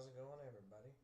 How's it going, everybody?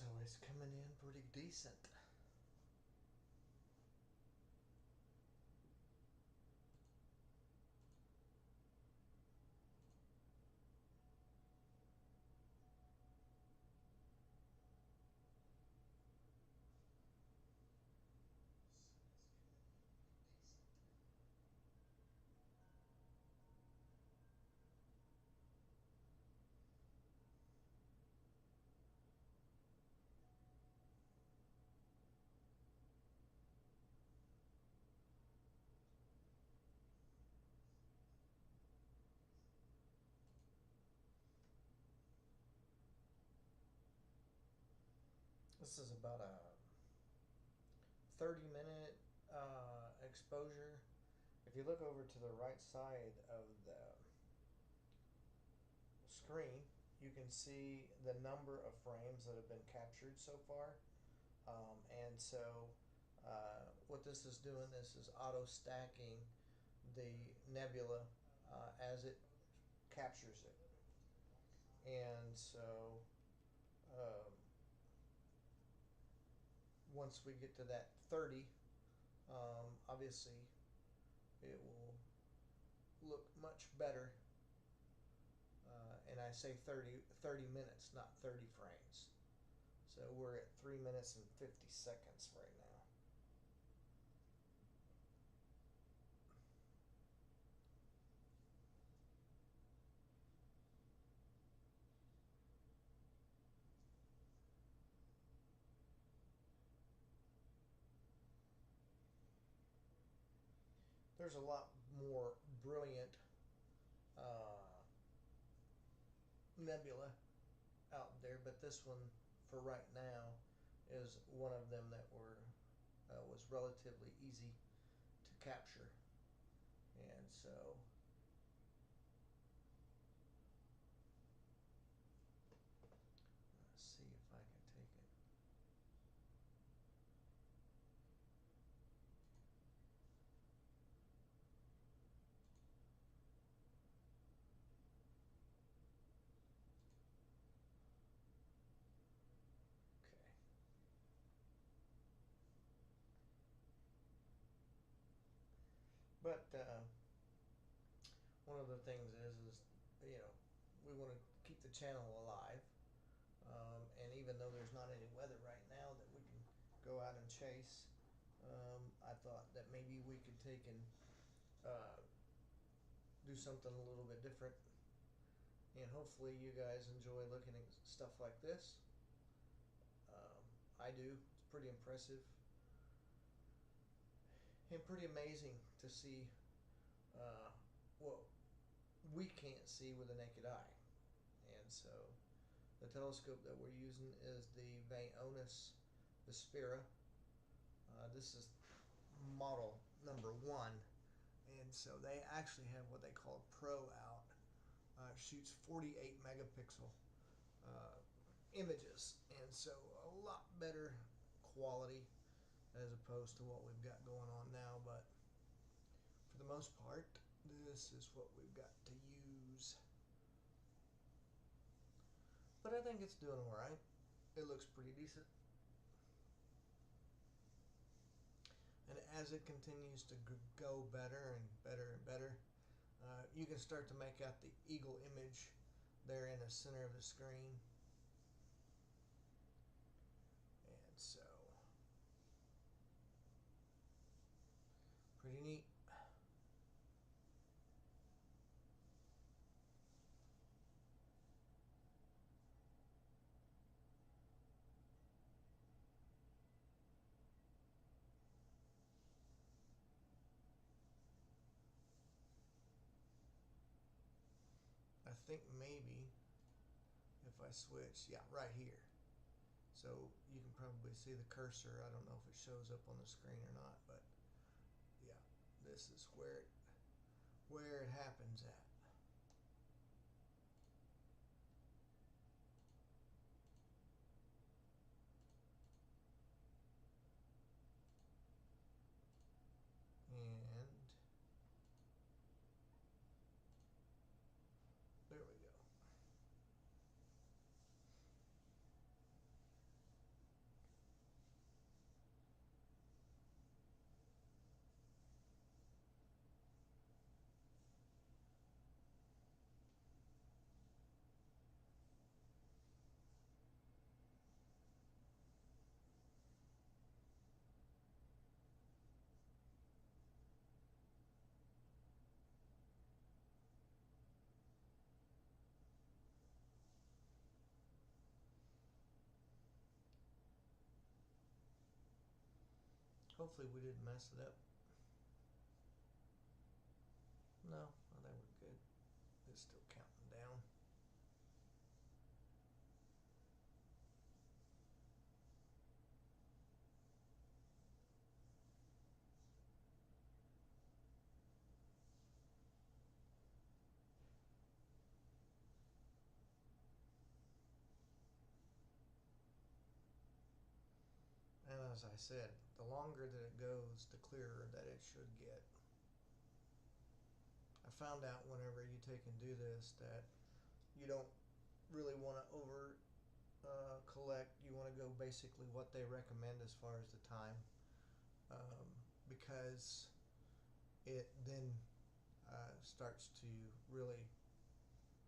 So it's coming in pretty decent. This is about a 30-minute exposure. If you look over to the right side of the screen, you can see the number of frames that have been captured so far. And so what this is doing, this is auto stacking the nebula as it captures it. And so um, once we get to that 30, obviously it will look much better. And I say 30 minutes, not 30 frames. So we're at 3 minutes and 50 seconds right now. There's a lot more brilliant nebula out there, but this one for right now is one of them that was relatively easy to capture. And so let's see if I can take it. Okay. But one of the things is you know we want to keep the channel alive, and even though there's not any weather right now that we can go out and chase, I thought that maybe we could take and do something a little bit different, and hopefully you guys enjoy looking at stuff like this. I do. It's pretty impressive and pretty amazing to see what we can't see with the naked eye. And so the telescope that we're using is the Vaonis Vespera. This is model number 1, and so they actually have what they call Pro out. Shoots 48 megapixel images, and so a lot better quality as opposed to what we've got going on now. But for the most part, this is what we've got to use. But I think it's doing alright. It looks pretty decent. And as it continues to go better and better and better, you can start to make out the eagle image there in the center of the screen. And so, pretty neat. I think maybe if I switch, yeah, right here. So you can probably see the cursor. I don't know if it shows up on the screen or not, but yeah, this is where it happens at. And there we go. Hopefully we didn't mess it up. No, I think we're good. It's still counting down. And as I said, the longer that it goes, the clearer that it should get. I found out whenever you take and do this that you don't really want to over collect. You want to go basically what they recommend as far as the time, because it then starts to really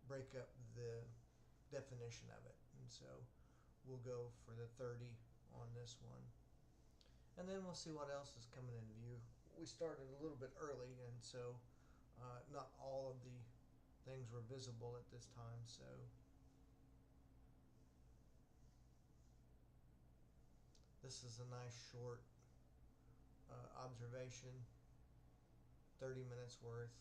break up the definition of it. And so we'll go for the 30 on this one. And then we'll see what else is coming in view. We started a little bit early, and so not all of the things were visible at this time. So this is a nice short observation, 30 minutes worth.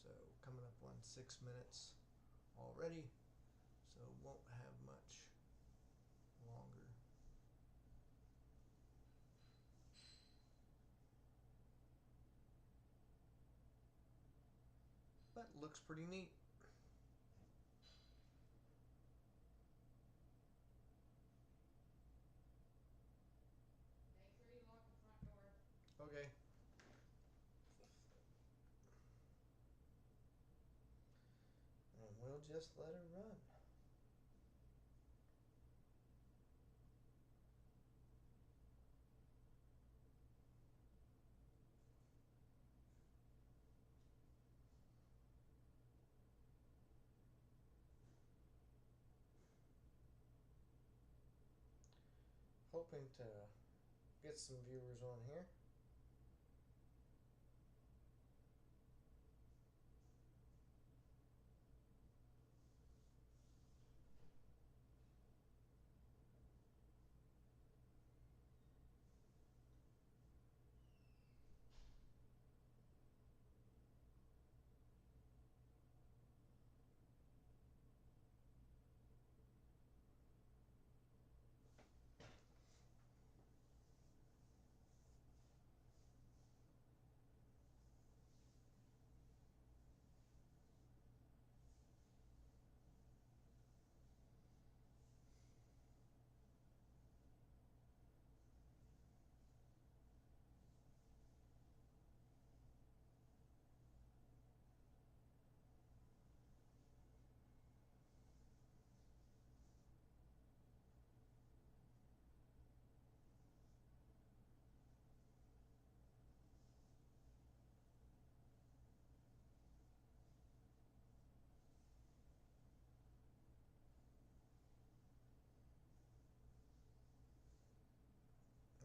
So coming up on 6 minutes already, so won't have much longer. But looks pretty neat. Make sure you lock the front door. Okay. And we'll just let her run. Hoping to get some viewers on here.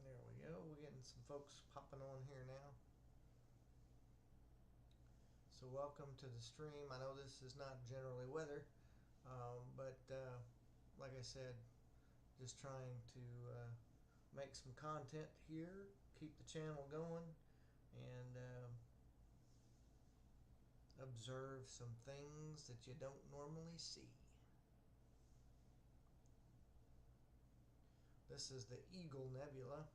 There we go. We're getting some folks popping on here now. So welcome to the stream. I know this is not generally weather, but like I said, just trying to make some content here, keep the channel going, and observe some things that you don't normally see. This is the Eagle Nebula.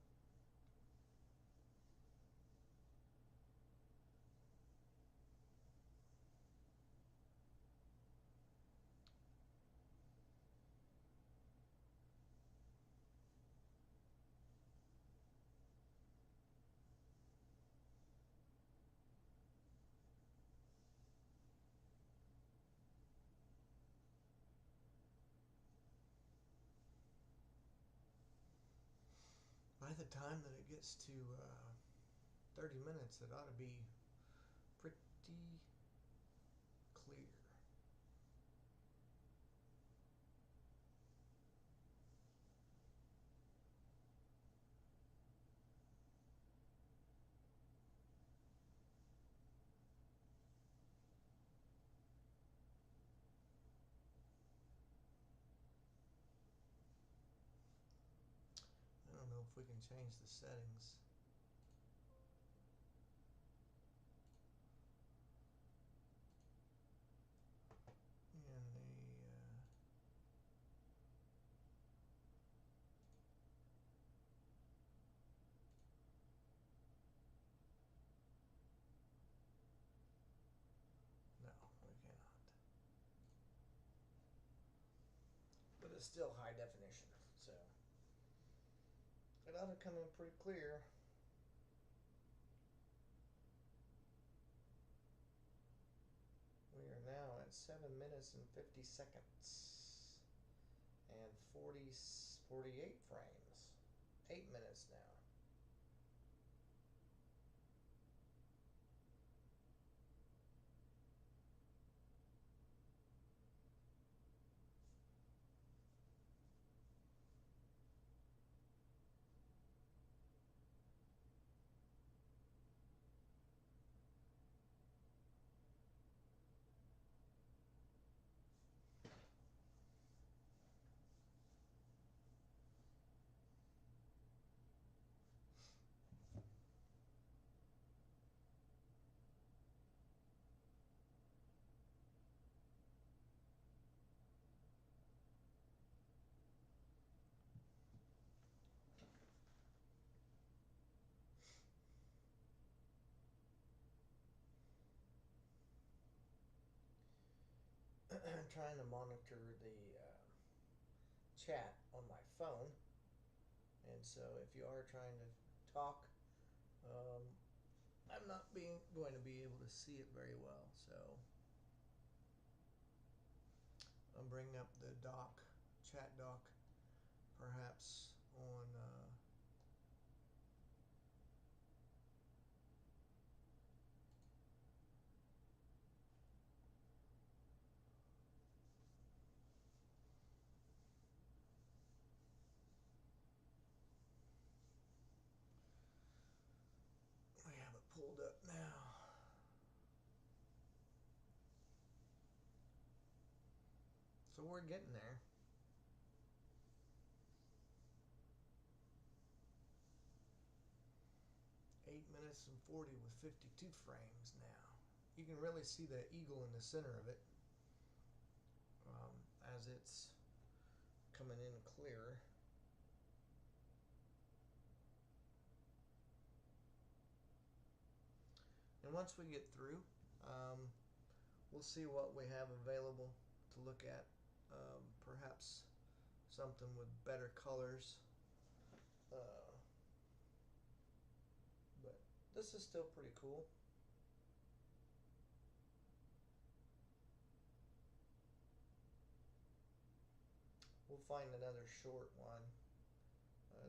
By the time that it gets to 30 minutes, it ought to be pretty clear. I don't know if we can change the settings. In the no, we cannot. But it's still high definition, so it ought to come in pretty clear. We are now at 7 minutes and 50 seconds and 48 frames. 8 minutes now. trying to monitor the chat on my phone, and so if you are trying to talk, um, I'm not going to be able to see it very well. So I'm bringing up the chat dock, perhaps on. I have it pulled up now. So we're getting there. 8 minutes and 40 with 52 frames now. You can really see the eagle in the center of it as it's coming in clear. And once we get through, we'll see what we have available to look at. Perhaps something with better colors. But this is still pretty cool. We'll find another short one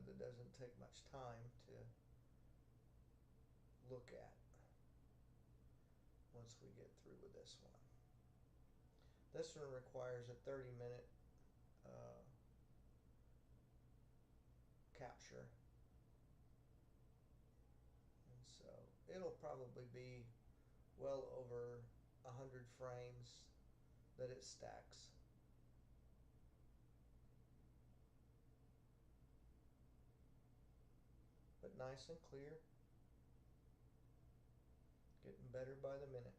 that doesn't take much time to look at once we get through with this one. This one requires a 30-minute capture, and so it'll probably be well over 100 frames that it stacks. But nice and clear, getting better by the minute.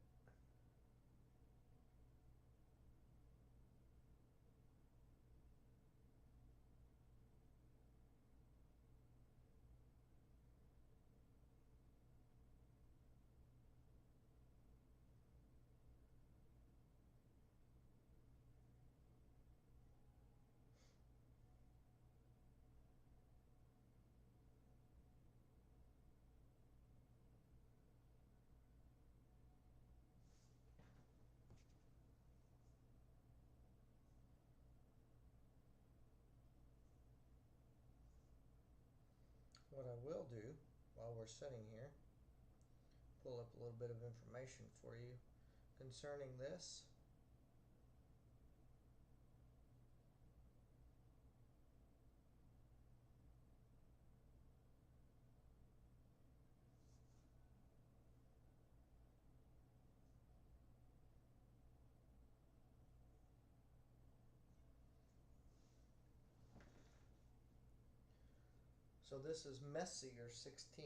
What I will do while we're sitting here, pull up a little bit of information for you concerning this. So this is Messier 16,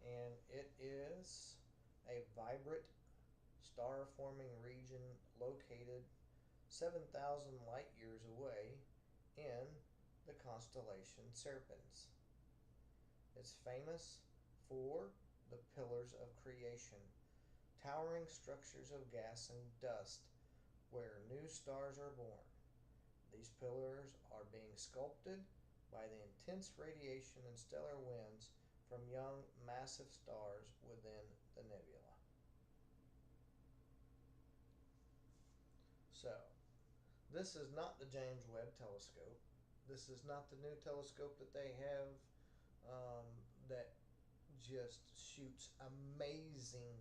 and it is a vibrant star-forming region located 7,000 light years away in the constellation Serpens. It's famous for the pillars of creation, towering structures of gas and dust where new stars are born. These pillars are being sculpted by the intense radiation and stellar winds from young, massive stars within the nebula. So, this is not the James Webb Telescope. This is not the new telescope that they have that just shoots amazing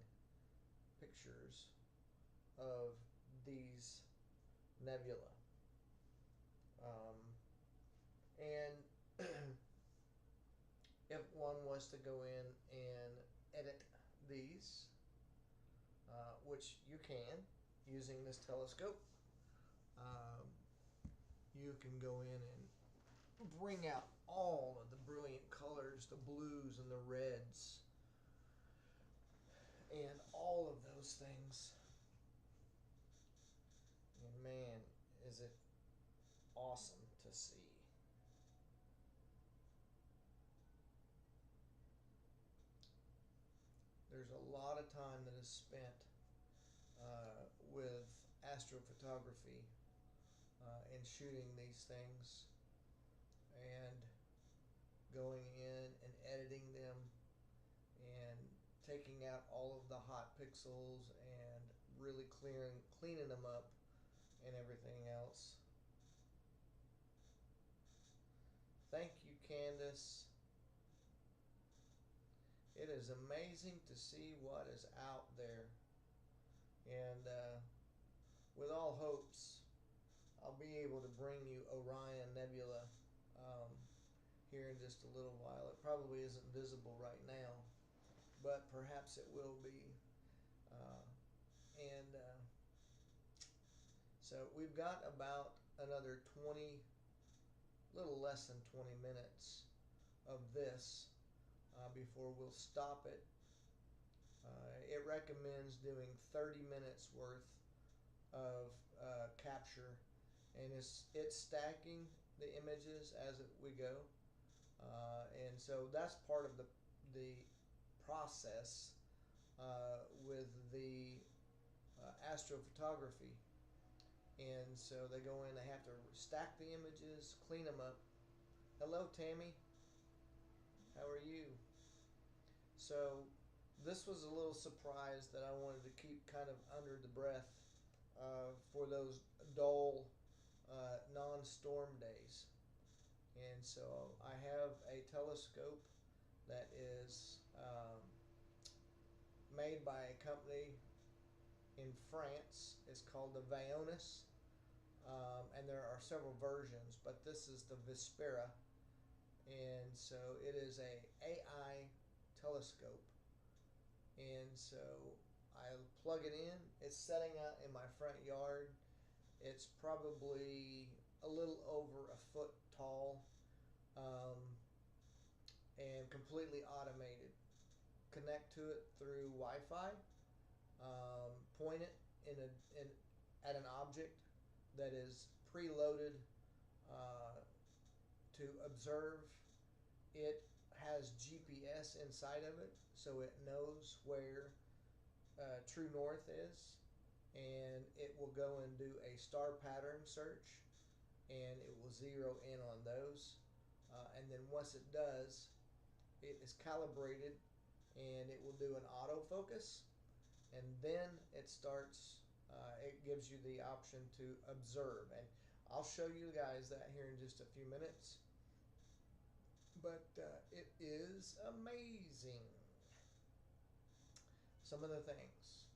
pictures of these nebula. And if one was to go in and edit these, which you can using this telescope, you can go in and bring out all of the brilliant colors, the blues and the reds, and all of those things. And man, is it awesome to see. There's a lot of time that is spent with astrophotography in shooting these things and going in and editing them and taking out all of the hot pixels and really cleaning them up and everything else. Thank you, Candace. It is amazing to see what is out there. And with all hopes, I'll be able to bring you Orion Nebula here in just a little while. It probably isn't visible right now, but perhaps it will be. And so we've got about another 20, little less than 20 minutes of this before we'll stop it. It recommends doing 30 minutes worth of capture, and it's stacking the images as we go, and so that's part of the process with the astrophotography. And so they go in, they have to stack the images, clean them up. Hello, Tammy. How are you? So this was a little surprise that I wanted to keep kind of under the breath for those dull non-storm days. And so I have a telescope that is made by a company in France. It's called the Vaonis, and there are several versions, but this is the Vespera, and so it is a AI telescope. And so I plug it in. It's setting out in my front yard. It's probably a little over a foot tall, and completely automated. Connect to it through Wi-Fi. Point it at an object that is preloaded to observe. It has GPS inside of it, so it knows where true north is, and it will go and do a star pattern search, and it will zero in on those, and then once it does, it is calibrated, and it will do an autofocus, and then it starts. It gives you the option to observe, and I'll show you guys that here in just a few minutes. But it is amazing. Some of the things.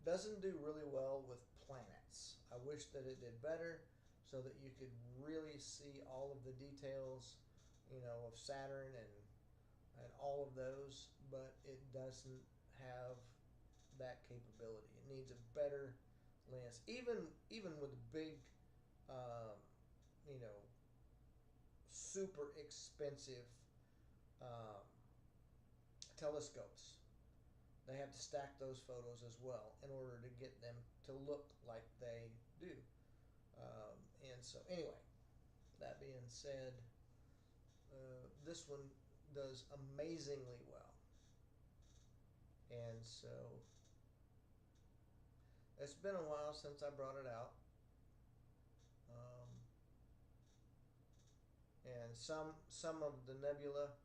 Doesn't do really well with planets. I wish that it did better so that you could really see all of the details, of Saturn and all of those, but it doesn't have that capability. It needs a better lens. Even with big, super expensive telescopes, they have to stack those photos as well in order to get them to look like they do. And so anyway, that being said, this one does amazingly well. And so it's been a while since I brought it out. And some of the nebula,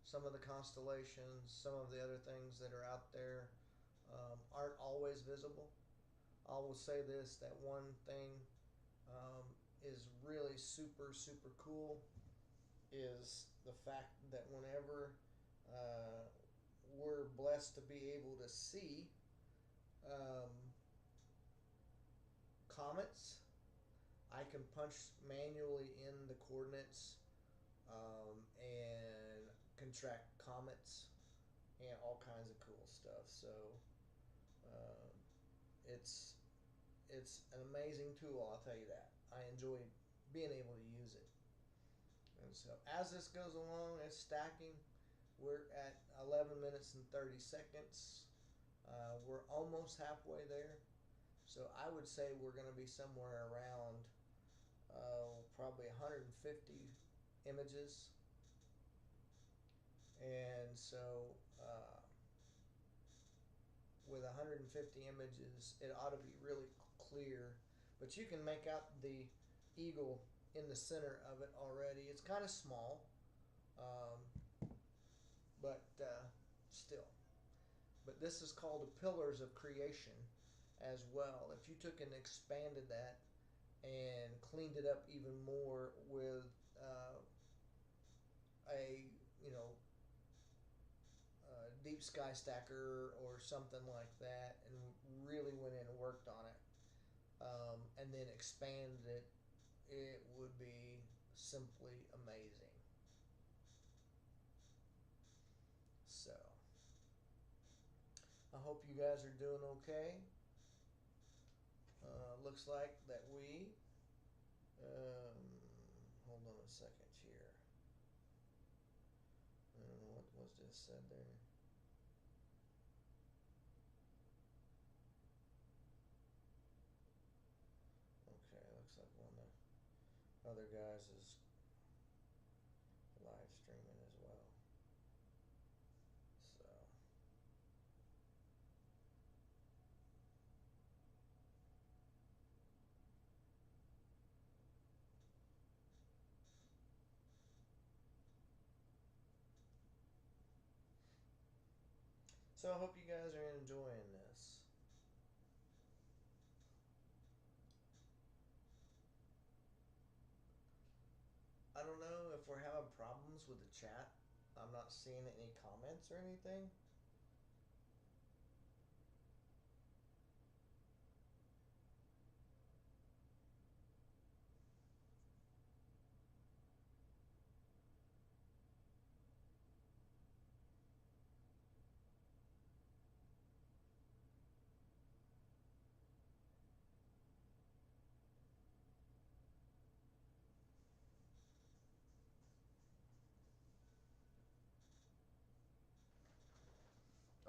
some of the constellations, some of the other things that are out there aren't always visible. I will say this, that one thing is really super, super cool is the fact that whenever we're blessed to be able to see comets, I can punch manually in the coordinates and contract comets and all kinds of cool stuff. So it's an amazing tool, I'll tell you that. I enjoy being able to use it. And so as this goes along, it's stacking. We're at 11 minutes and 30 seconds. We're almost halfway there. So I would say we're going to be somewhere around probably 150 images. And so with 150 images, it ought to be really clear, but you can make out the eagle in the center of it already. It's kind of small, but still. But this is called the Pillars of Creation as well. If you took and expanded that and cleaned it up even more with a deep sky stacker or something like that, and really went in and worked on it, and then expanded it, it would be simply amazing. So I hope you guys are doing okay. Looks like that we hold on a second here. I don't know what was just said there. Okay, looks like one of the other guys is live streaming as well. So I hope you guys are enjoying this. I don't know if we're having problems with the chat. I'm not seeing any comments or anything.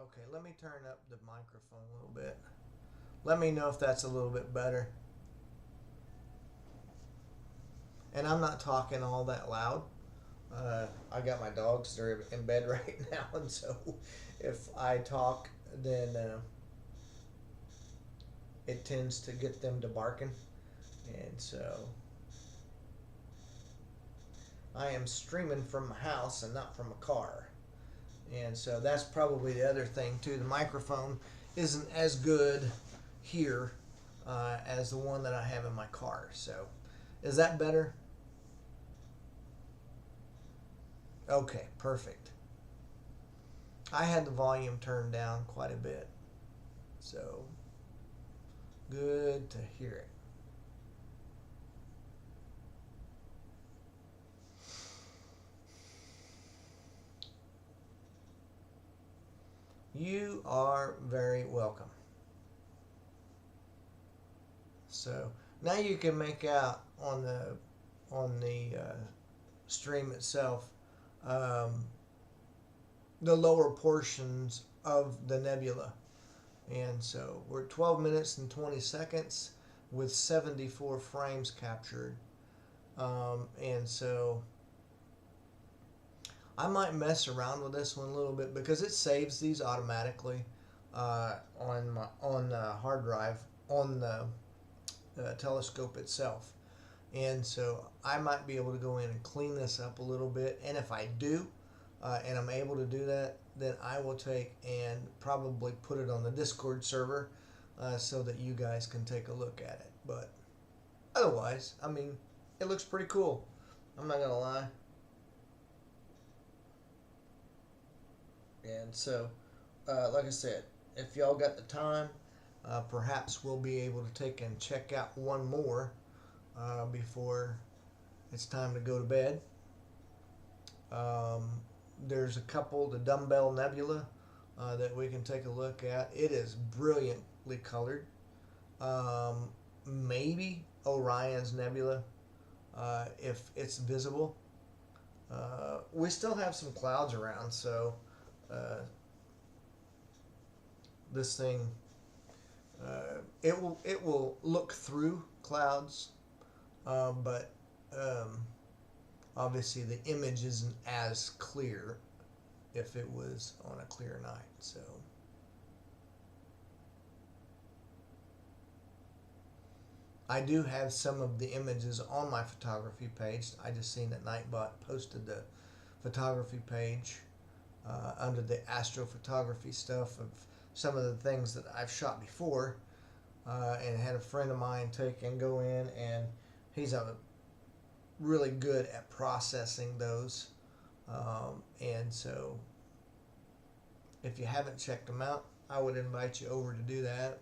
Okay, let me turn up the microphone a little bit. Let me know if that's a little bit better. And I'm not talking all that loud. I got my dogs, they're in bed right now, and so if I talk, then it tends to get them to barking. And so I am streaming from a house and not from a car. And so that's probably the other thing too. The microphone isn't as good here as the one that I have in my car. So is that better? Okay, perfect. I had the volume turned down quite a bit. So good to hear it. You are very welcome. So now you can make out on the stream itself the lower portions of the nebula. And so we're 12 minutes and 20 seconds with 74 frames captured. And so I might mess around with this one a little bit because it saves these automatically on the hard drive on the telescope itself. And so I might be able to go in and clean this up a little bit. And if I do, and I'm able to do that, then I will take and probably put it on the Discord server so that you guys can take a look at it. But otherwise, I mean, it looks pretty cool. I'm not going to lie. And so, like I said, if y'all got the time, perhaps we'll be able to take and check out one more before it's time to go to bed. There's a couple, the Dumbbell Nebula, that we can take a look at. It is brilliantly colored. Maybe Orion's Nebula, if it's visible. We still have some clouds around, so this thing, it will look through clouds, but obviously the image isn't as clear if it was on a clear night. So I do have some of the images on my photography page. I just seen that Nightbot posted the photography page under the astrophotography stuff of some of the things that I've shot before, and had a friend of mine take and go in, and he's really good at processing those. And so, if you haven't checked them out, I would invite you over to do that.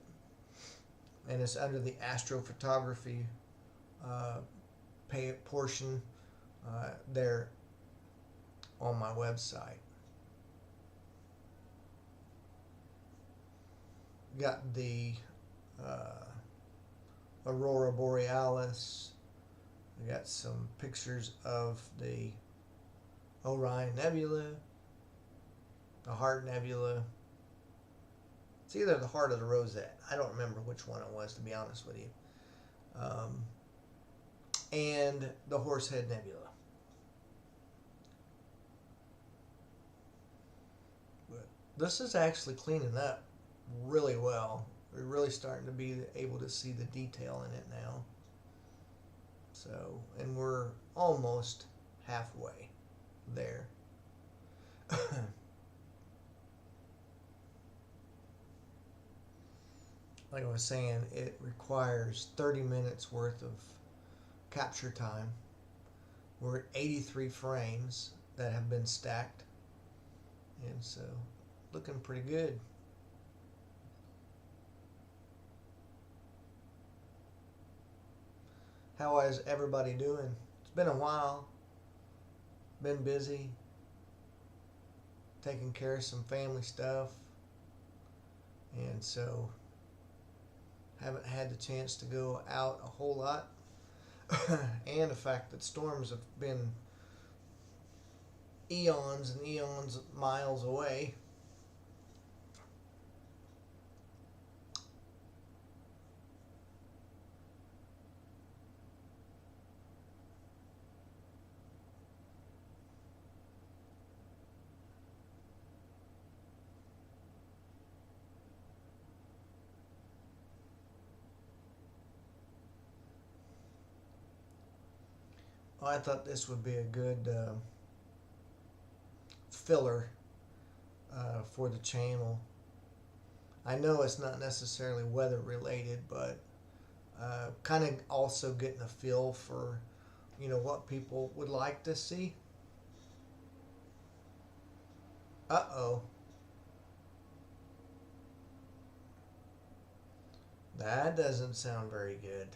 And it's under the astrophotography pay portion there on my website. Got the Aurora Borealis. I got some pictures of the Orion Nebula, the Heart Nebula. It's either the Heart or the Rosette. I don't remember which one it was, to be honest with you. And the Horsehead Nebula. But this is actually cleaning up really well. We're really starting to be able to see the detail in it now. So, and we're almost halfway there. Like I was saying, it requires 30 minutes worth of capture time. We're at 83 frames that have been stacked, and so looking pretty good. How is everybody doing? It's been a while. Been busy. Taking care of some family stuff. And so haven't had the chance to go out a whole lot. And the fact that storms have been eons and eons miles away. I thought this would be a good filler for the channel. I know it's not necessarily weather related, but kind of also getting a feel for, what people would like to see. Uh-oh. That doesn't sound very good.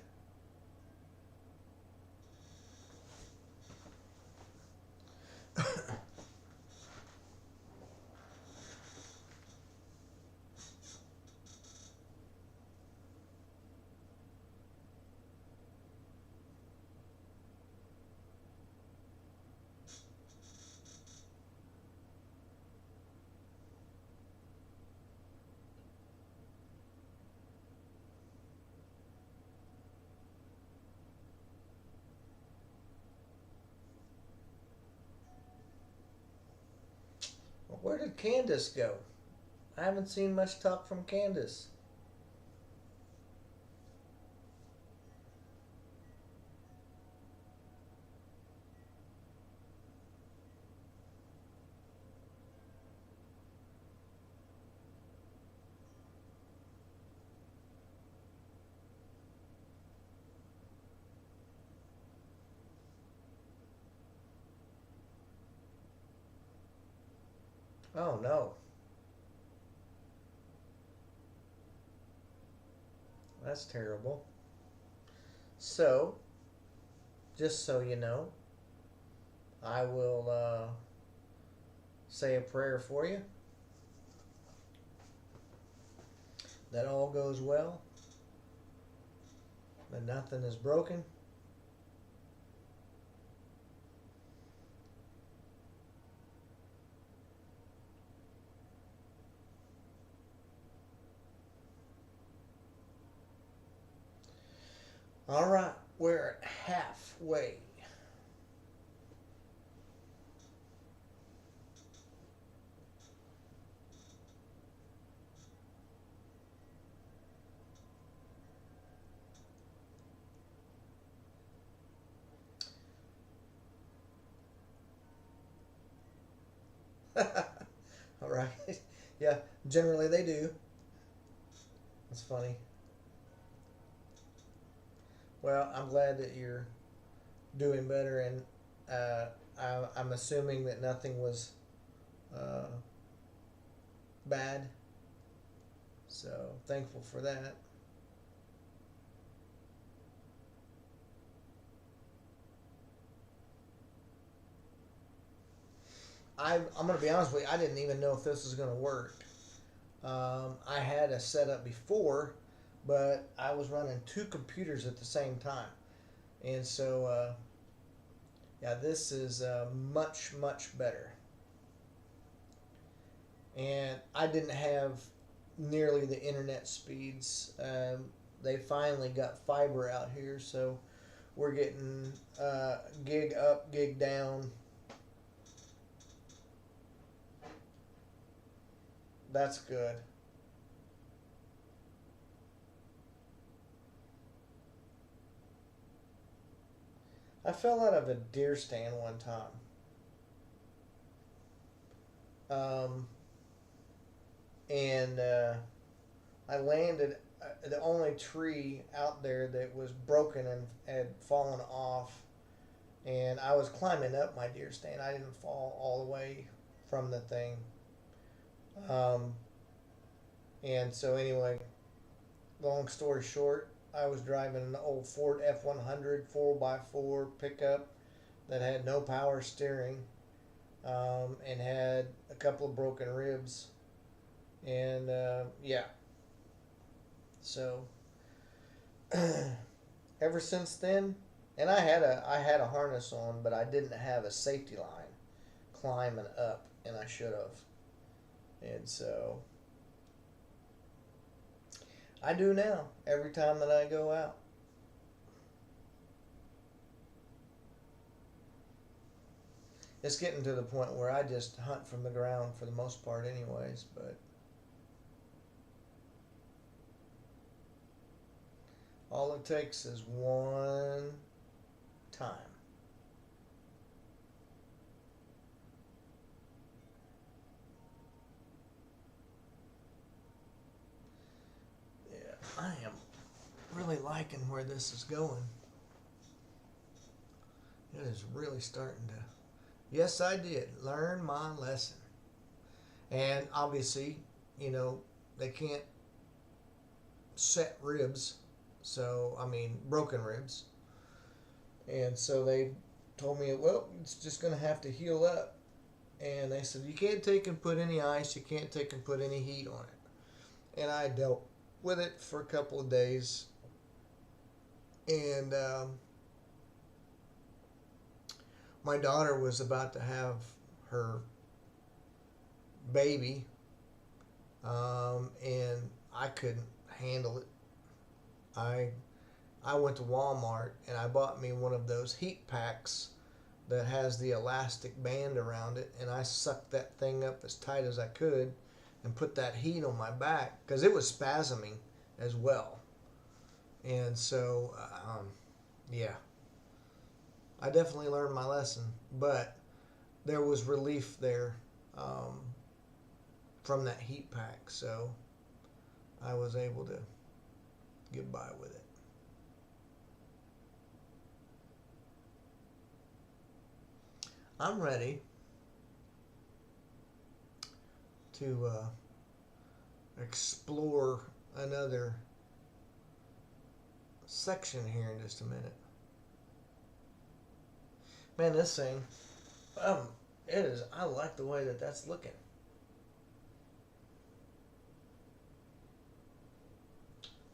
Where did Candace go? I haven't seen much talk from Candace. Oh no. That's terrible. So, just so you know, I will say a prayer for you. That all goes well. That nothing is broken. All right, we're at halfway. All right. Yeah, generally they do. It's funny. Well, I'm glad that you're doing better, and I'm assuming that nothing was uh, bad. So thankful for that. I'm going to be honest with you. I didn't even know if this was going to work. I had a setup before, but I was running two computers at the same time, and so yeah, this is much better. And I didn't have nearly the internet speeds. They finally got fiber out here, so we're getting gig up, gig down. That's good. I fell out of a deer stand one time, and I landed. The only tree out there that was broken and had fallen off, and I was climbing up my deer stand. I didn't fall all the way from the thing. Um, and so anyway, long story short, I was driving an old Ford F-100 4x4 pickup that had no power steering, and had a couple of broken ribs, and yeah, so ever since then, and I had a harness on, but I didn't have a safety line climbing up, and I should have, and so I do now every time that I go out. It's getting to the point where I just hunt from the ground for the most part, anyways. But all it takes is one time. Yeah, I am really liking where this is going. It is really starting to. Yes, I did learn my lesson. And obviously, you know, they can't set ribs. So, I mean, broken ribs. And so they told me, well, it's just going to have to heal up. And they said, you can't take and put any ice, you can't take and put any heat on it. And I dealt with it for a couple of days. And my daughter was about to have her baby, and I couldn't handle it. I I went to Walmart and I bought me one of those heat packs that has the elastic band around it, and I sucked that thing up as tight as I could and put that heat on my back because it was spasming as well. And so, yeah, I definitely learned my lesson, but there was relief there, um, from that heat pack, so I was able to get by with it. I'm ready to explore another section here in just a minute. Man, this thing, um, it is. I like the way that that's looking.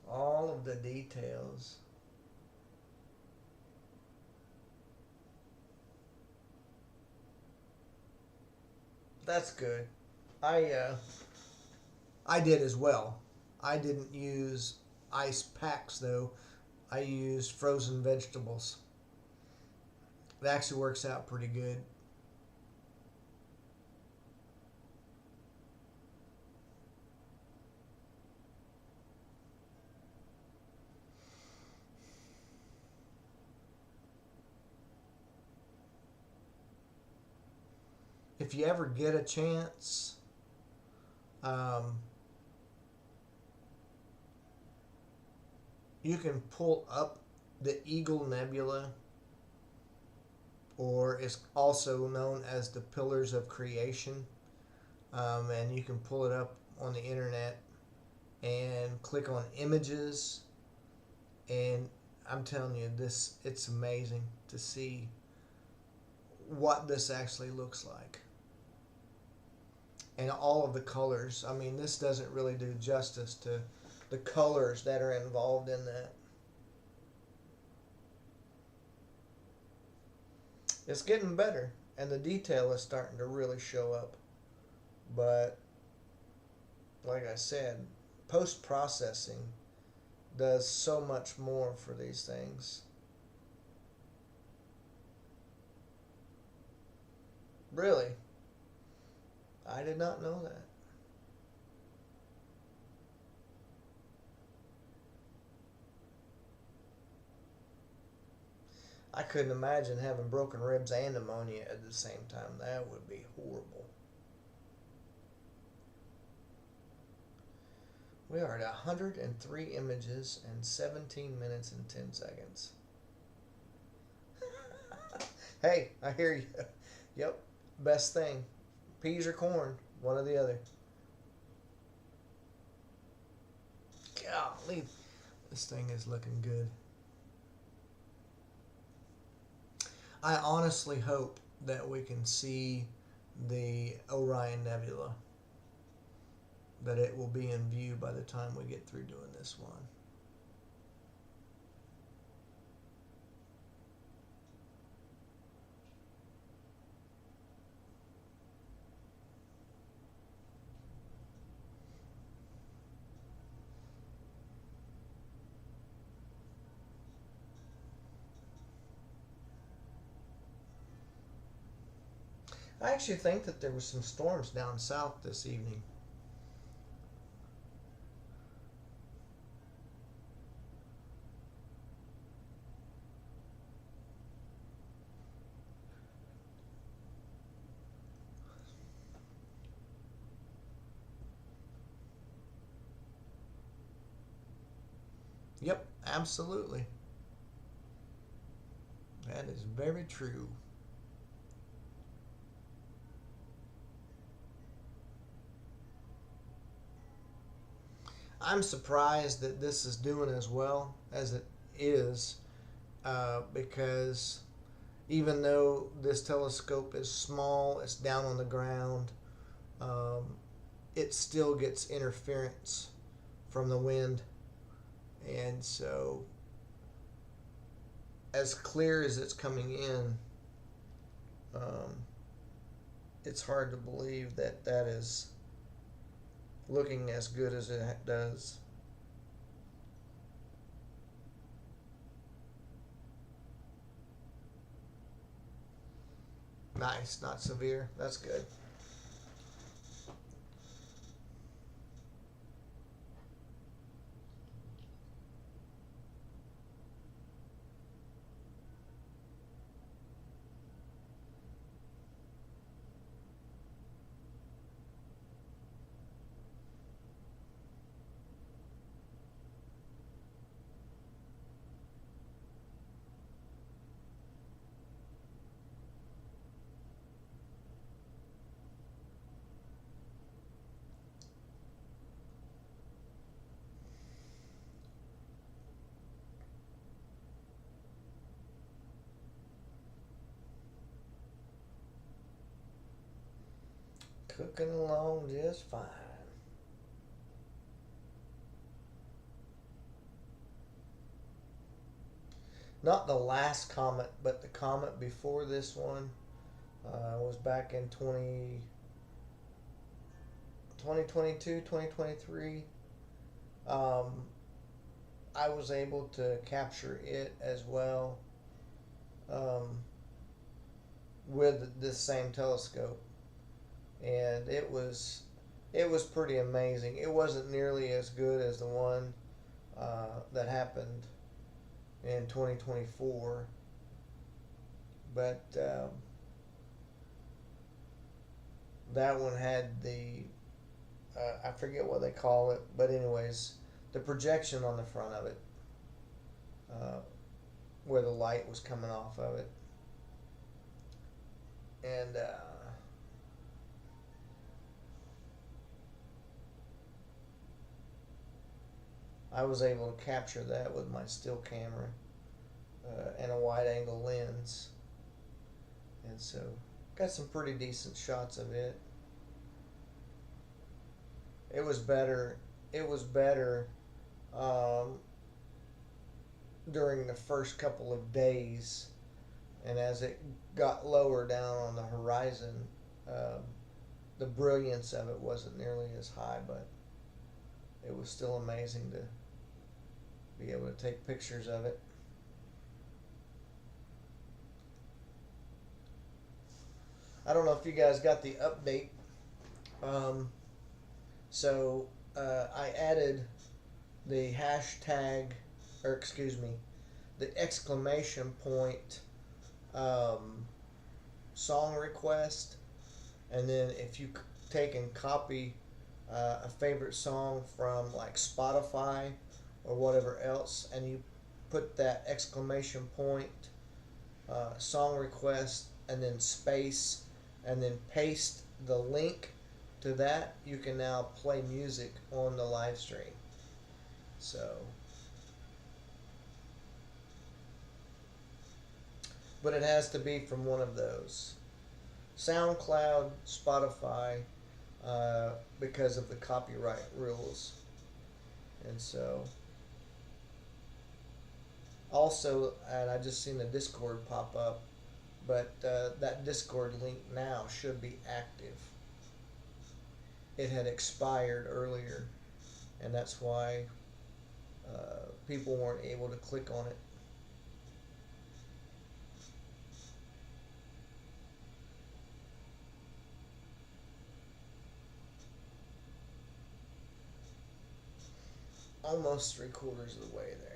All of the details. That's good. I did as well. I didn't use ice packs though. I used frozen vegetables. It actually works out pretty good. if you ever get a chance, um, you can pull up the Eagle Nebula, or it's also known as the Pillars of Creation. And you can pull it up on the internet and click on images. And I'm telling you, it's amazing to see what this actually looks like. And all of the colors. I mean, this doesn't really do justice to the colors that are involved in that. It's getting better, and the detail is starting to really show up. But, like I said, post processing does so much more for these things. Really? I did not know that. I couldn't imagine having broken ribs and pneumonia at the same time. That would be horrible. We are at 103 images and 17 minutes and 10 seconds. Hey, I hear you. Yep, best thing. Peas or corn, one or the other. Golly, this thing is looking good. I honestly hope that we can see the Orion Nebula, that it will be in view by the time we get through doing this one. I actually think that there were some storms down south this evening. Yep, absolutely. That is very true. I'm surprised that this is doing as well as it is, because even though this telescope is small, it's down on the ground, um, it still gets interference from the wind. And so, as clear as it's coming in, it's hard to believe that that is looking as good as it does. Nice, not severe. That's good. Cooking along just fine. Not the last comet, but the comet before this one was back in 2022, 2023. Um, I was able to capture it as well, um, with this same telescope, and it was pretty amazing. It wasn't nearly as good as the one that happened in 2024, but That one had I forget what they call it, but anyways, the projection on the front of it, uh, where the light was coming off of it, and I was able to capture that with my still camera and a wide angle lens, and so got some pretty decent shots of it. It was better. It was better um, during the first couple of days, and as it got lower down on the horizon, um, the brilliance of it wasn't nearly as high, but it was still amazing to be able to take pictures of it. I don't know if you guys got the update. Um, so I added the hashtag, or excuse me, the exclamation point um, song request, and then if you take and copy a favorite song from like Spotify or whatever else, and you put that exclamation point song request and then space and then paste the link to that, you can now play music on the live stream. So, but it has to be from one of those: SoundCloud, Spotify, because of the copyright rules. And so, also, and I just seen the Discord pop up, but that Discord link now should be active. It had expired earlier, and that's why people weren't able to click on it. Almost 3/4 of the way there.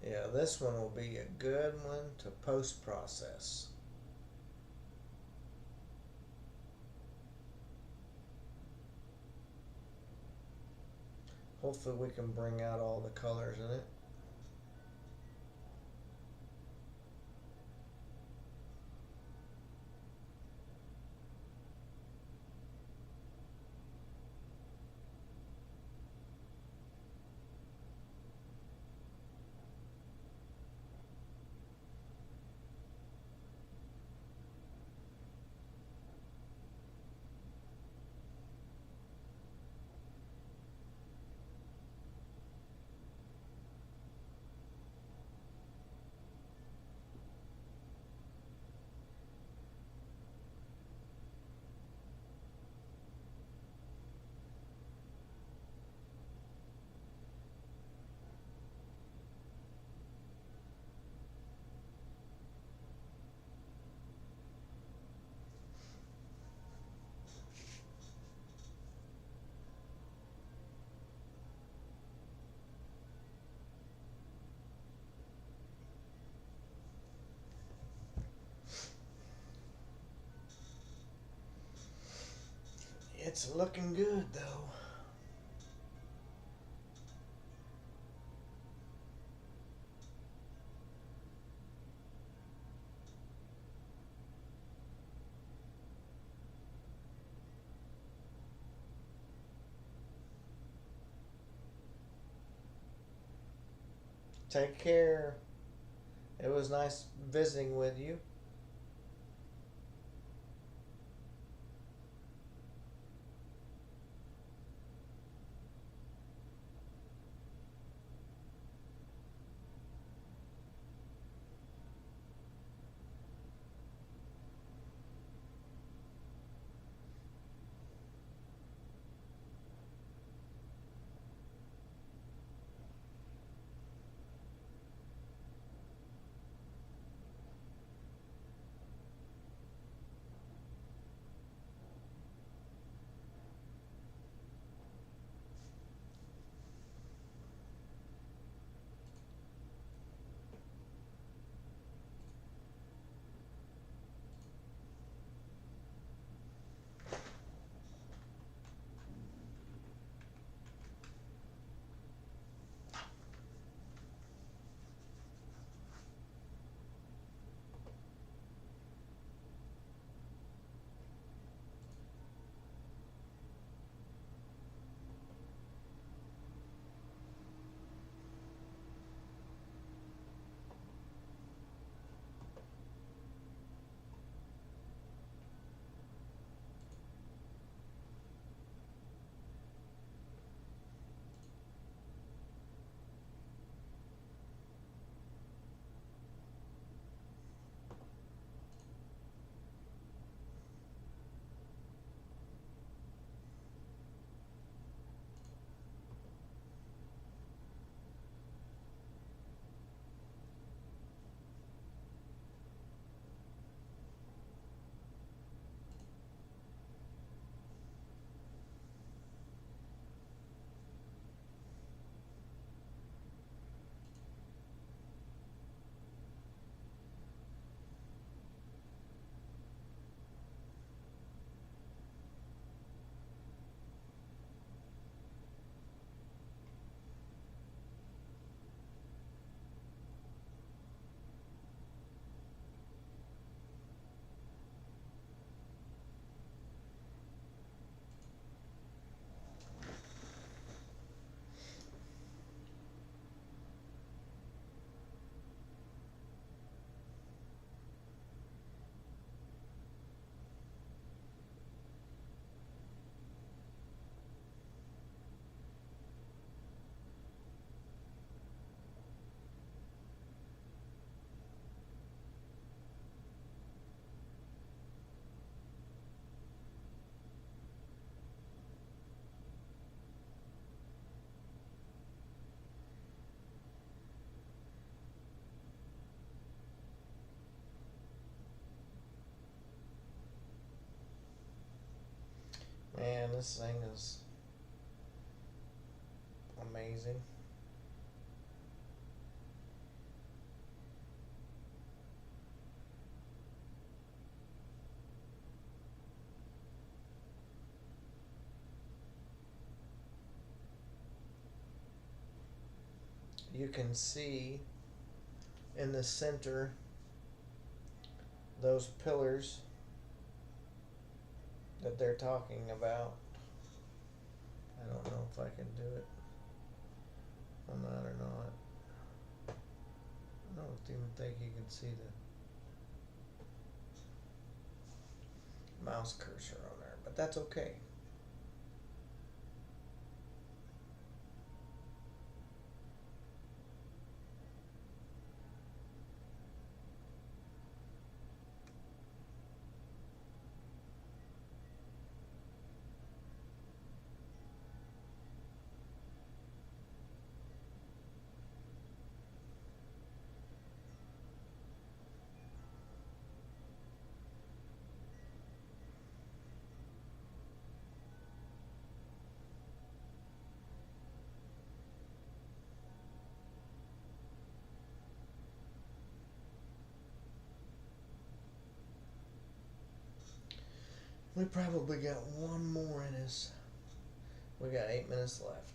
Yeah, this one will be a good one to post process. Hopefully we can bring out all the colors in it. It's looking good though. Take care. It was nice visiting with you. Man, this thing is amazing. You can see in the center those pillars that they're talking about. I don't know if I can do it on that or not. I don't even think you can see the mouse cursor on there, but that's okay. We probably got one more in us. We got 8 minutes left.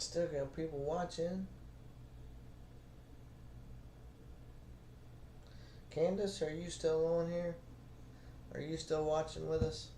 Still got people watching. Candace, are you still on here? Are you still watching with us?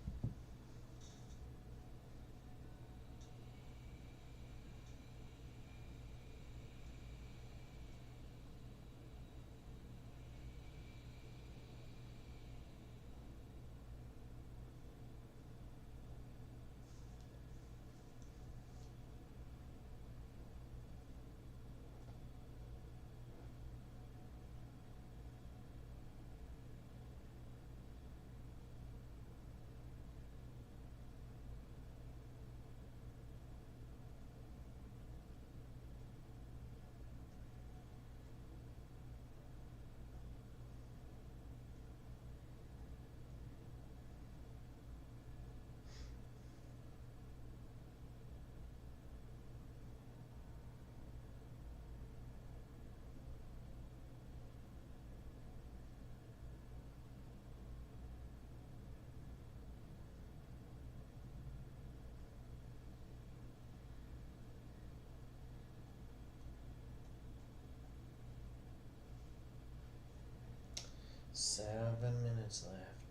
Seven minutes left.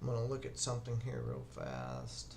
I'm going to look at something here real fast.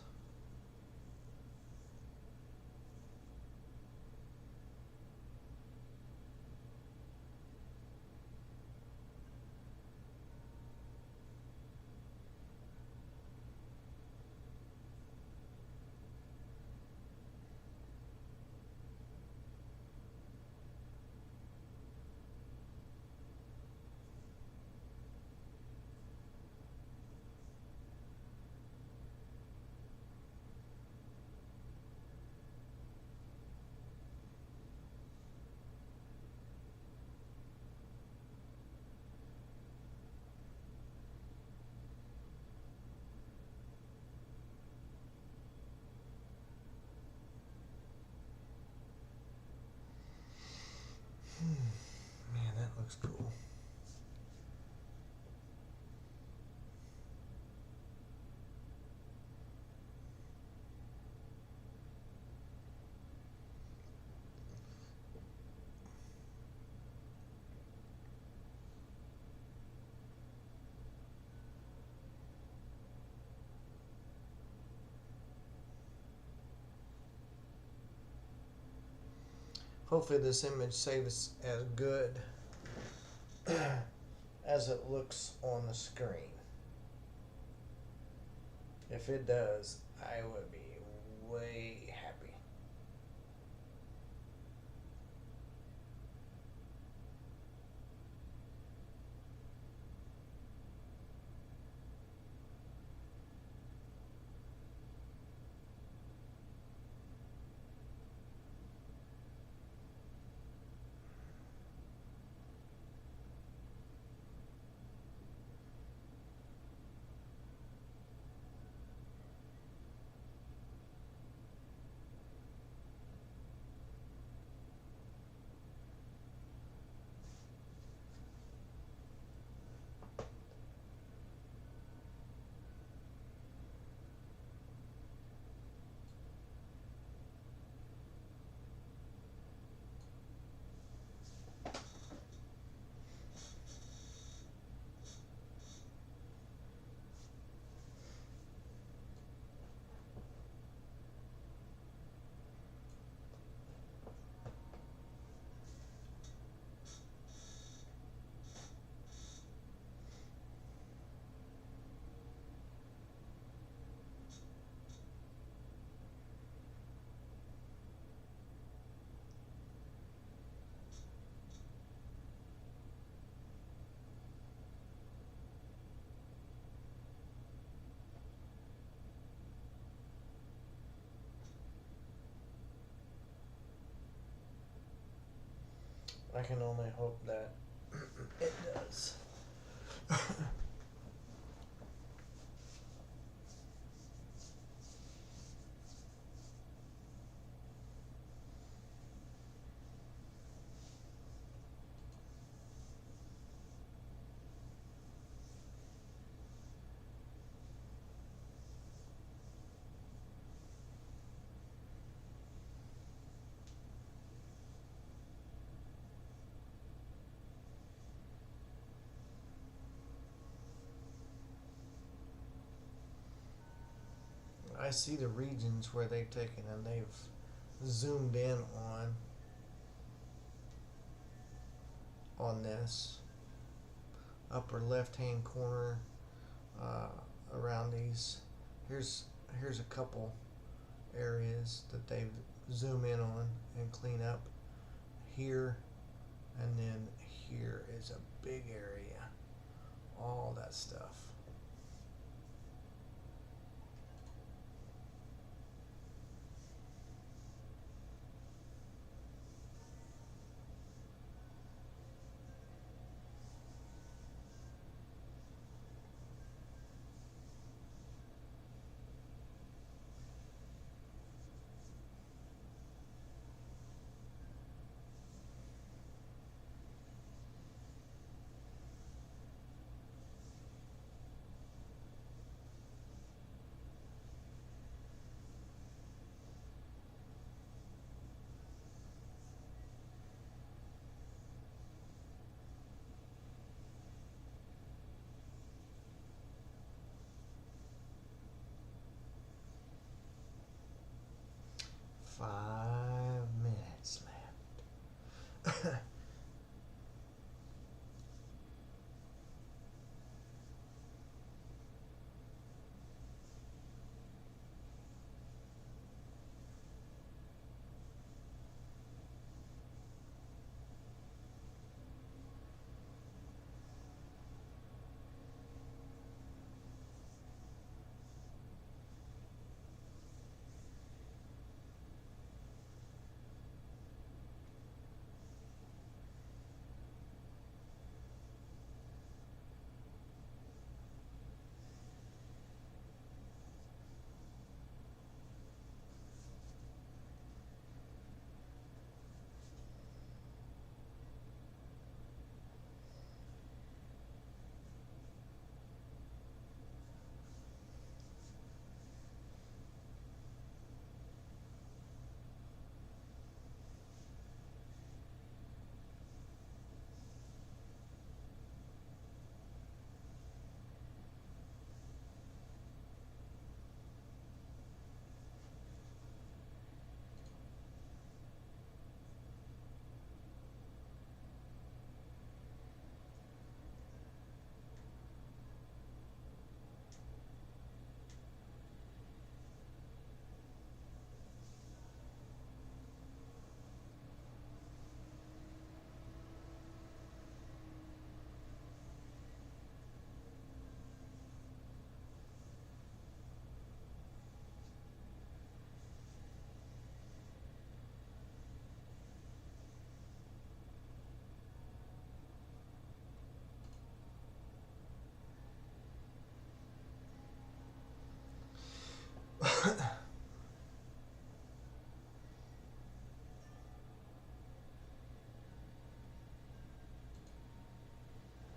Hopefully this image saves as good as it looks on the screen. If it does, I would be way happy. I can only hope that it does. I see the regions where they've taken and they've zoomed in on this upper left hand corner, around these. Here's a couple areas that they zoom in on and clean up here, and then here is a big area, all that stuff. Five minutes left.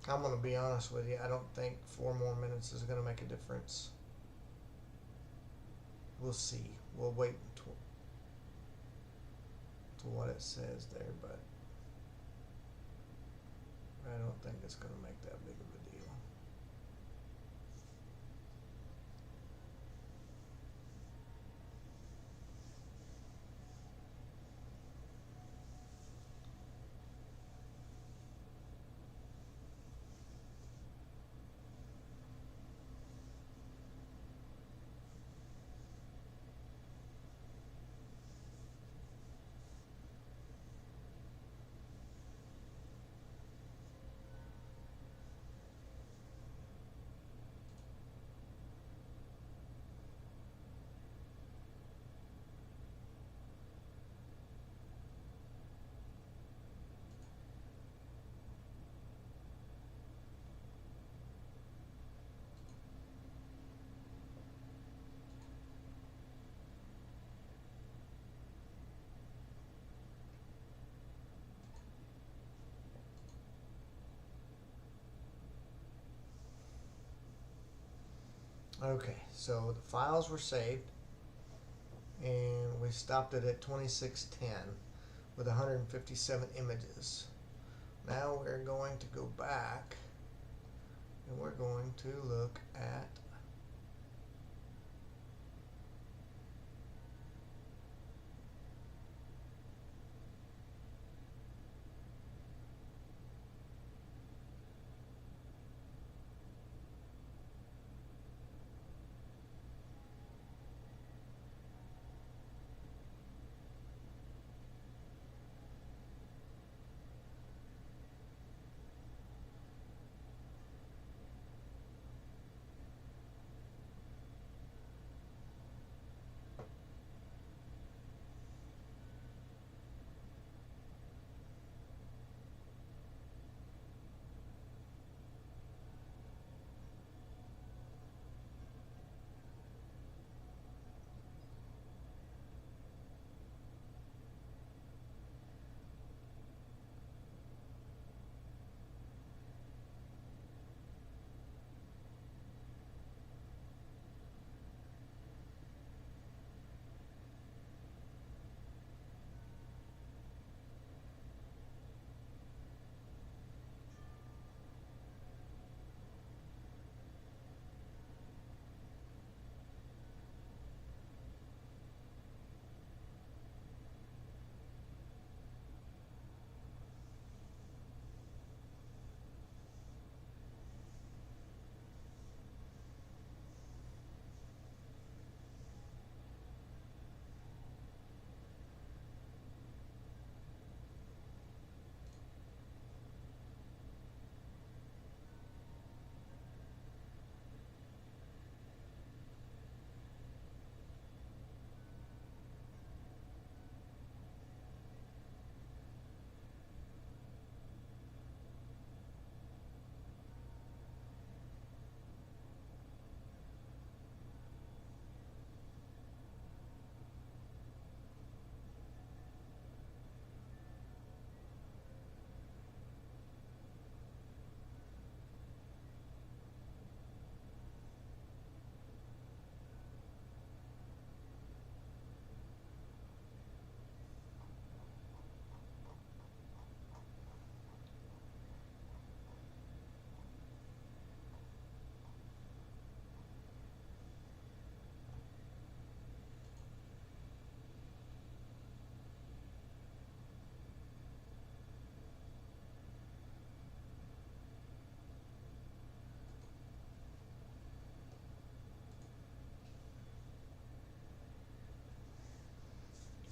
I'm going to be honest with you. I don't think 4 more minutes is going to make a difference. We'll see. We'll wait to what it says there, but I don't think it's going to make that big of a deal. Okay, so the files were saved, and we stopped it at 2610 with 157 images. Now we're going to go back, and we're going to look at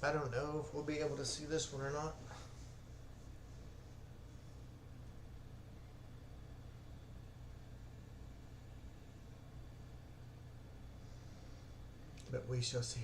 I don't know if we'll be able to see this one or not. But we shall see.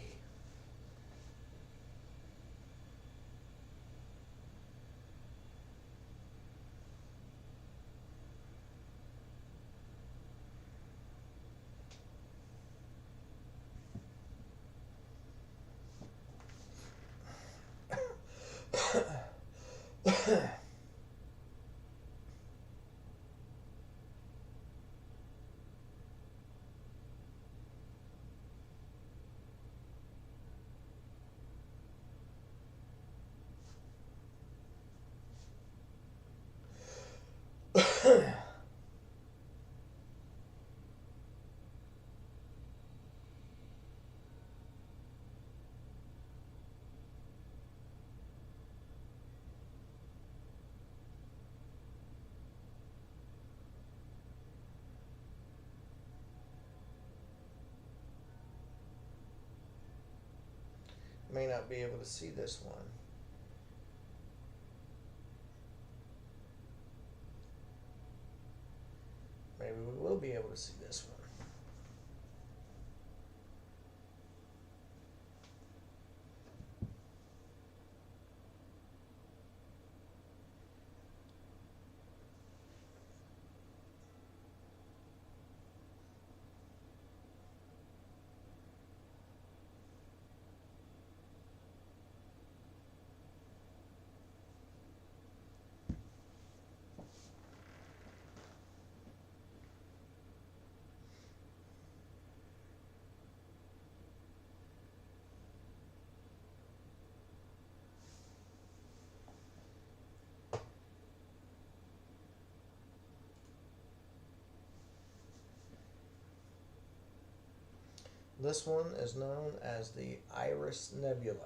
may not be able to see this one. Maybe we will be able to see this one. This one is known as the Iris Nebula.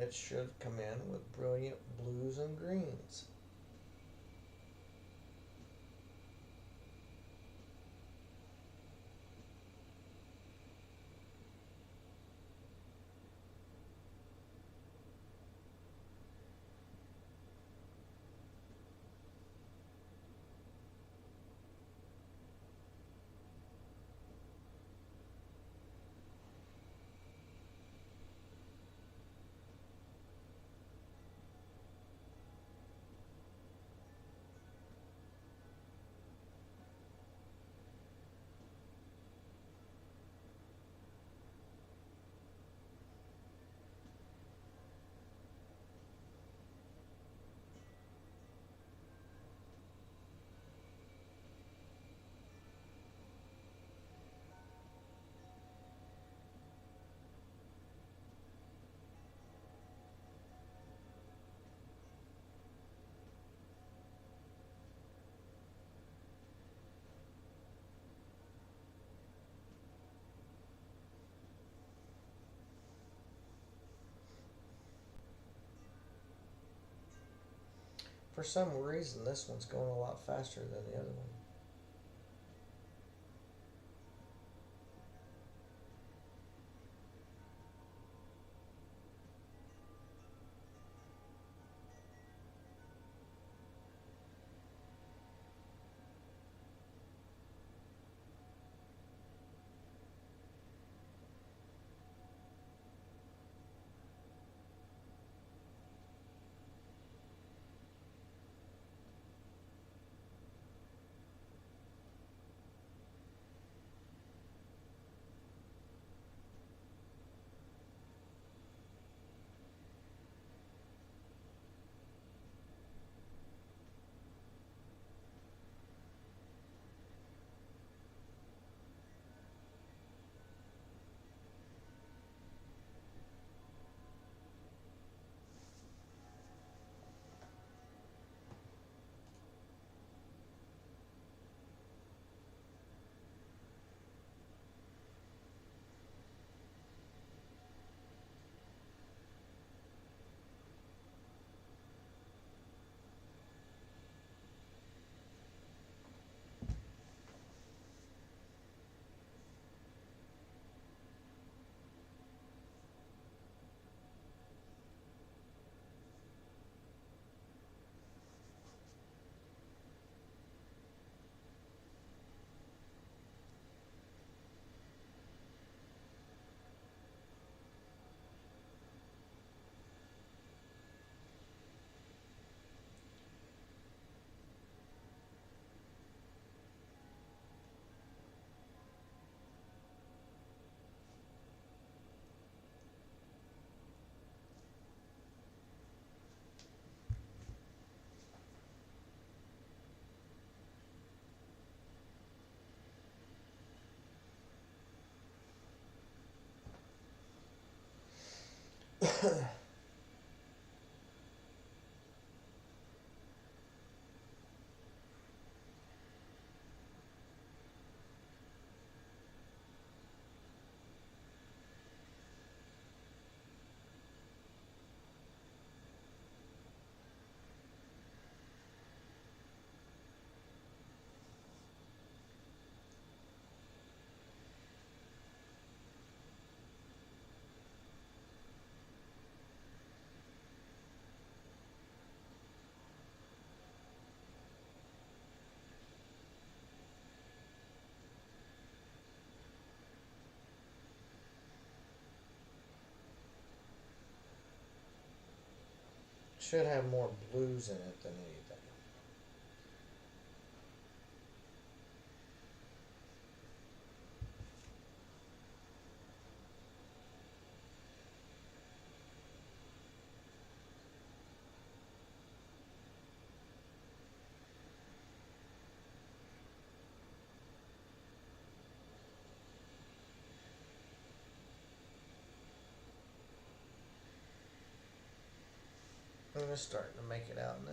It should come in with brilliant blues and greens. For some reason, this one's going a lot faster than the other one. Should have more blues in it than anything. It's starting to make it out now.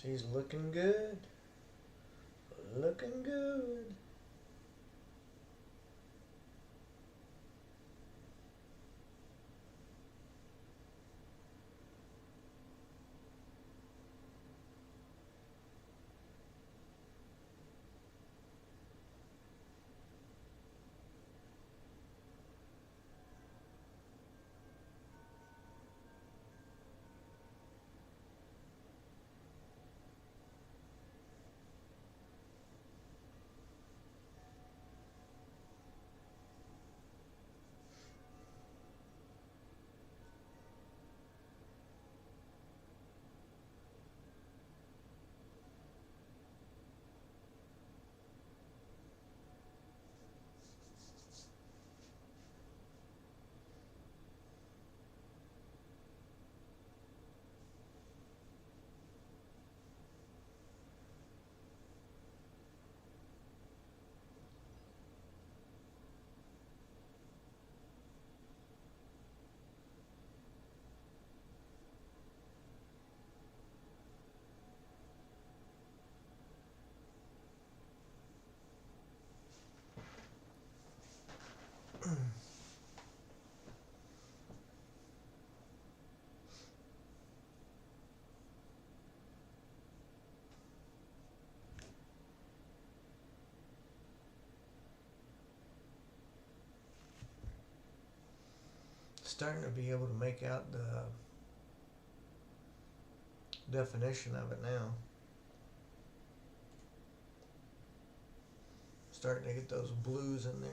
She's looking good. Looking good. Starting to be able to make out the definition of it now. Starting to get those blues in there.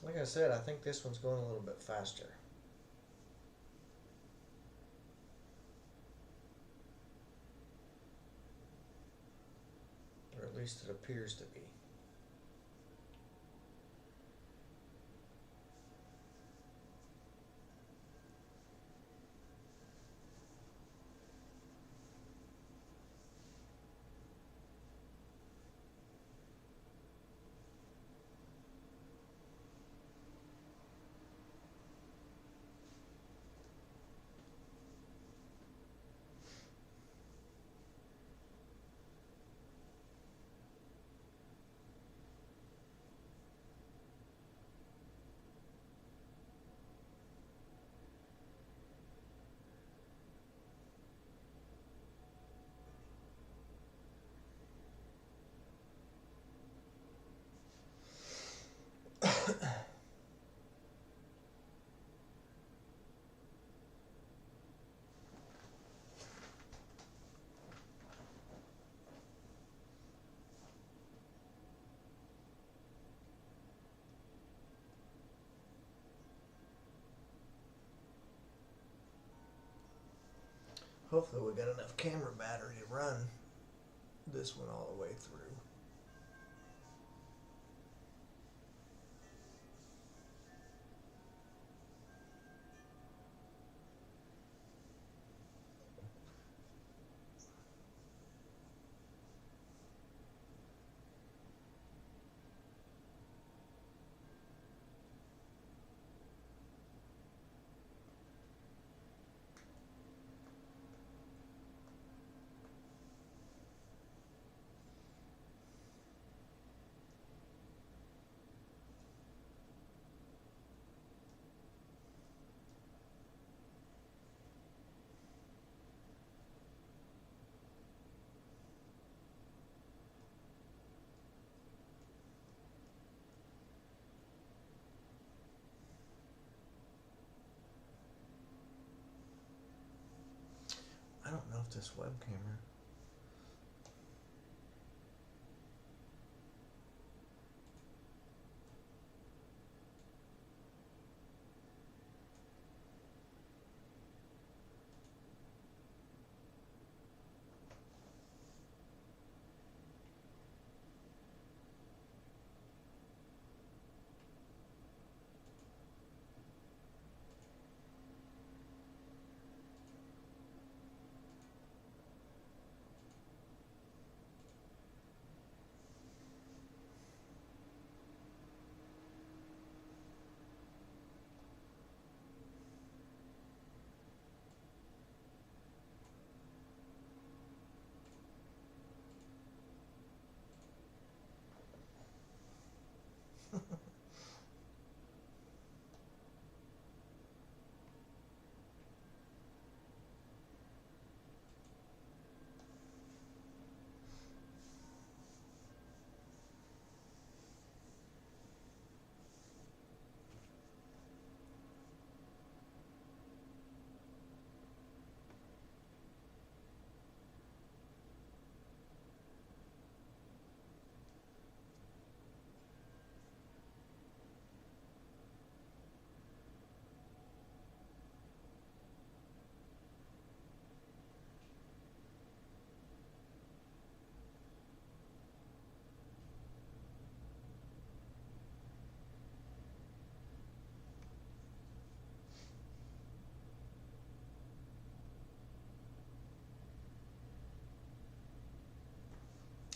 Like I said, I think this one's going a little bit faster. least it appears to be. Hopefully we got enough camera battery to run this one all the way through. I don't know if this web camera.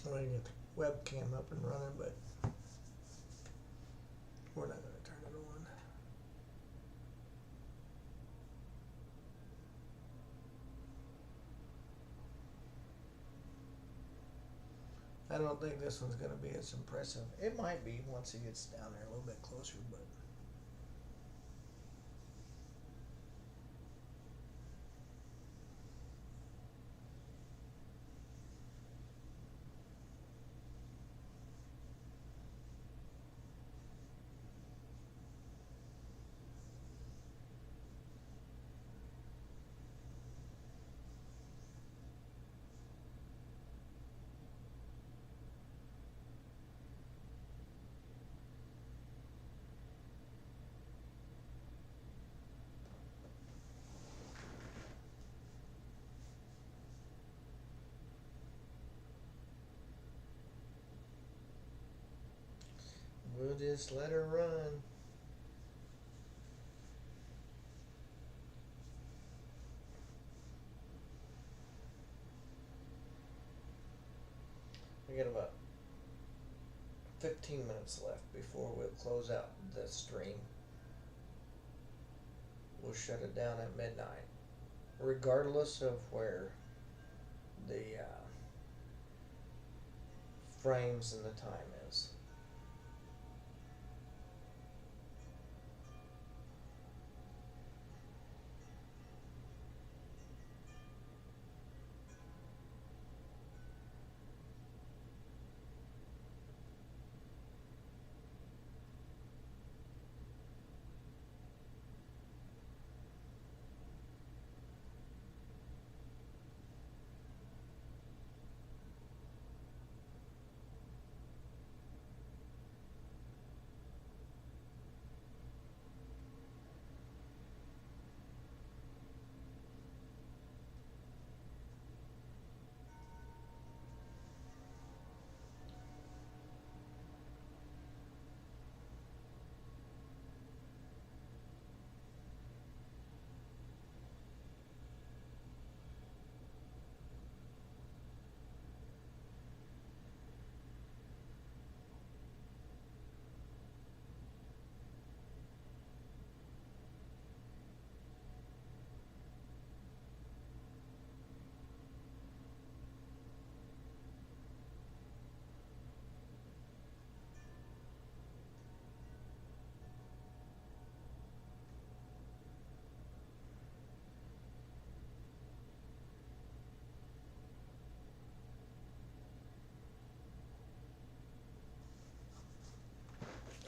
We're gonna get the webcam up and running, but we're not gonna turn it on. I don't think this one's gonna be as impressive. It might be once he gets down there a little bit closer, but We'll just let her run. We got about 15 minutes left before we'll close out the stream. We'll shut it down at midnight, regardless of where the frames and the time is.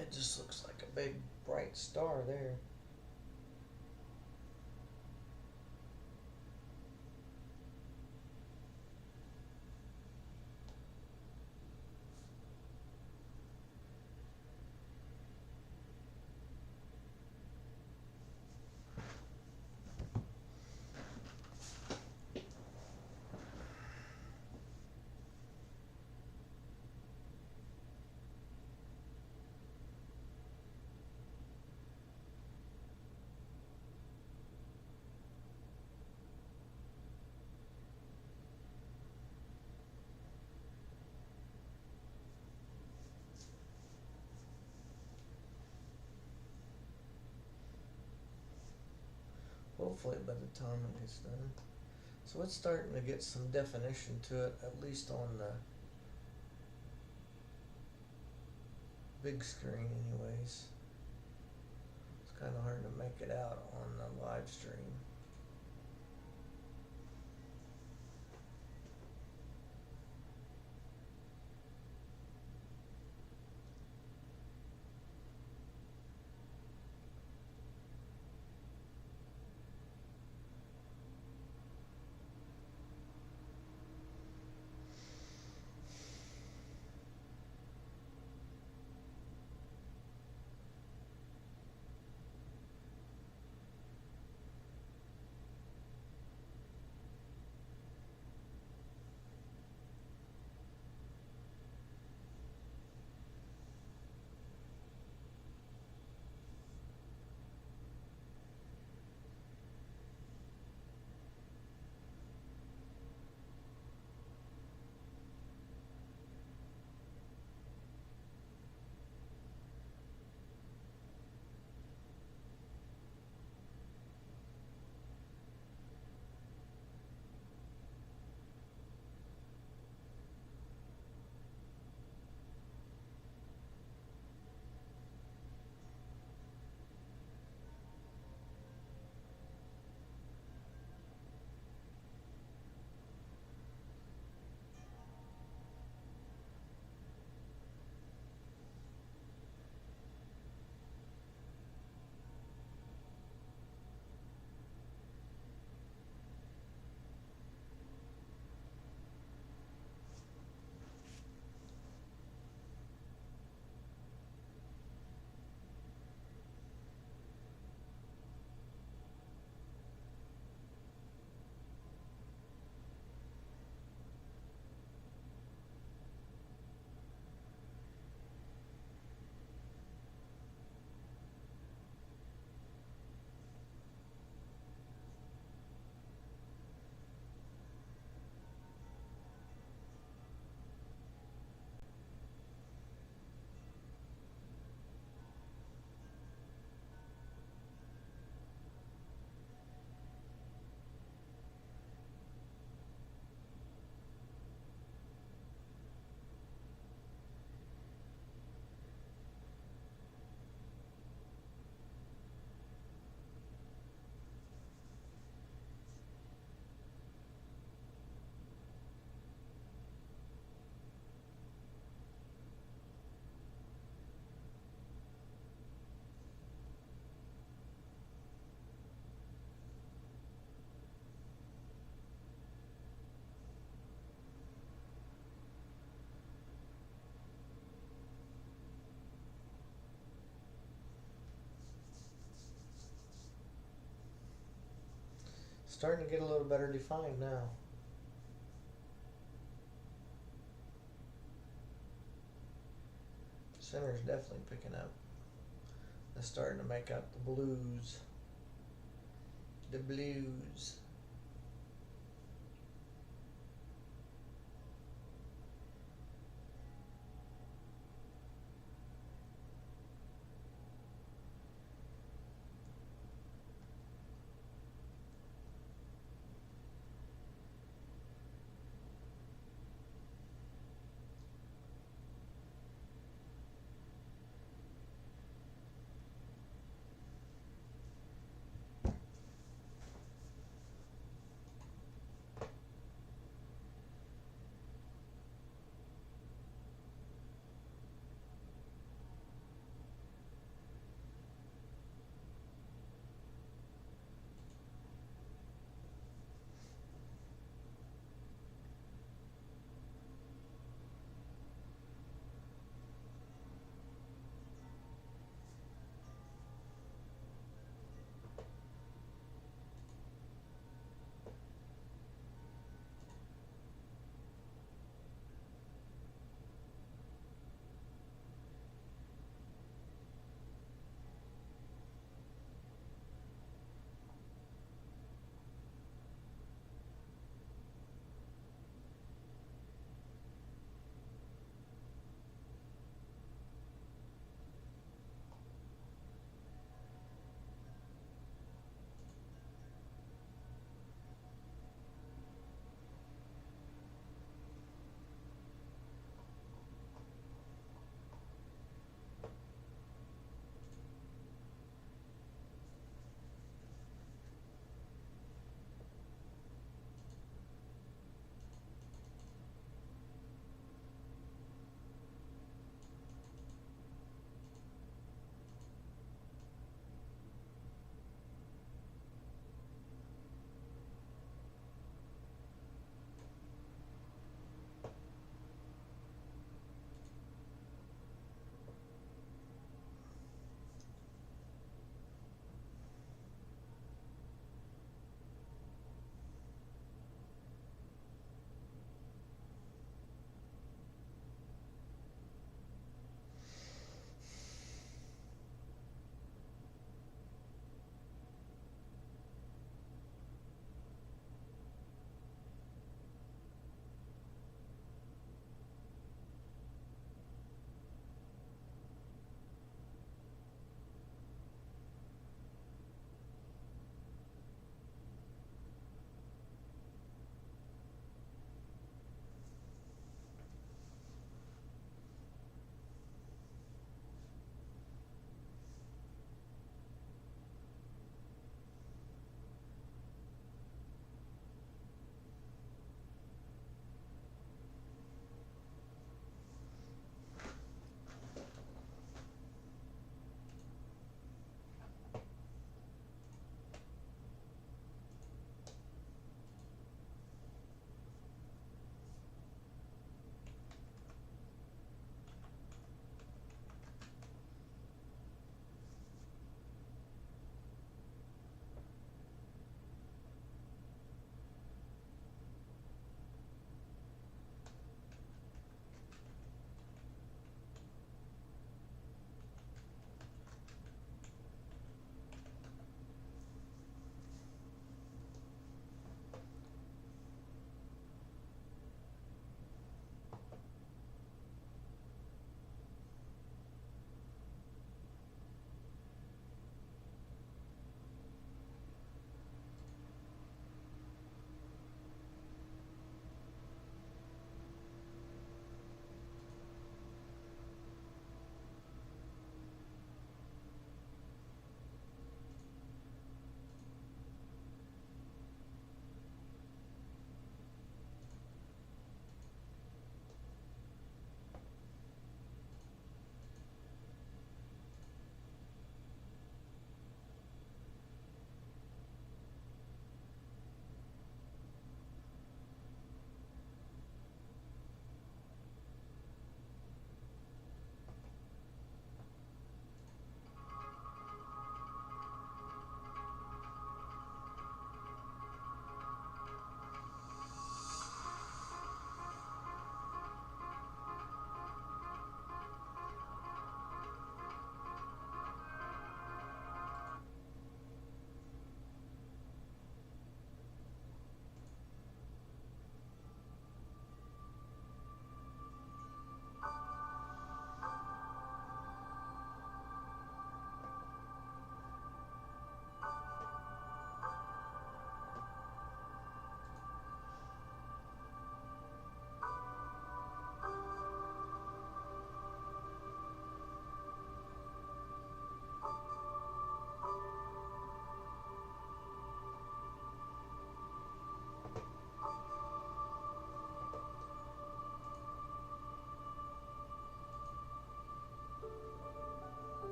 It just looks like a big bright star there. Hopefully by the time it gets done. So it's starting to get some definition to it, at least on the big screen anyways. It's kind of hard to make it out on the live stream. starting to get a little better defined now. Center is definitely picking up. It's starting to make out the blues. The blues.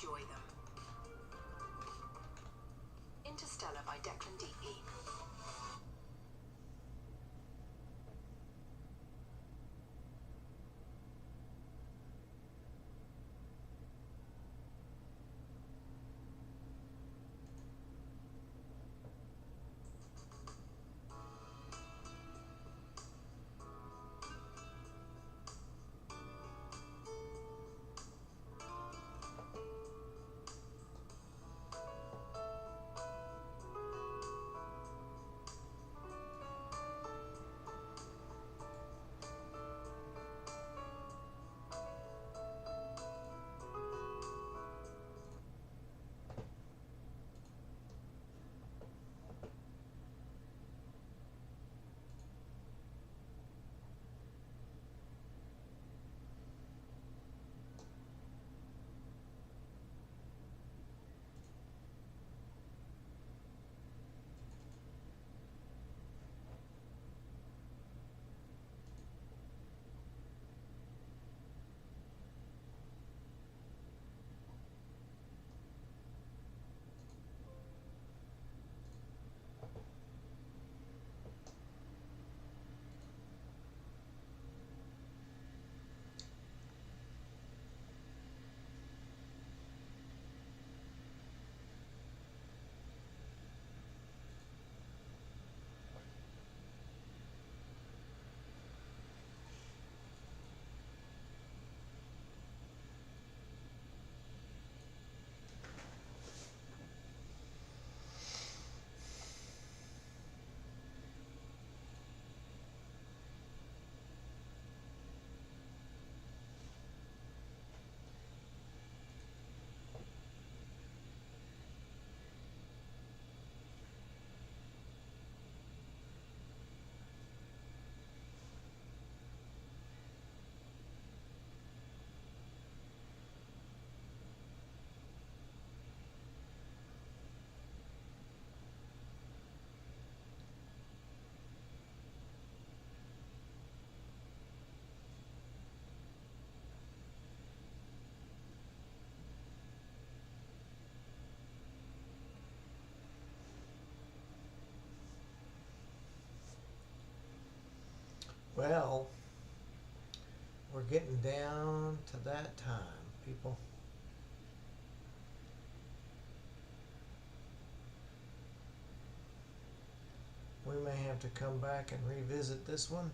enjoy them. Interstellar by Declan D.P. Well, we're getting down to that time, people. We may have to come back and revisit this one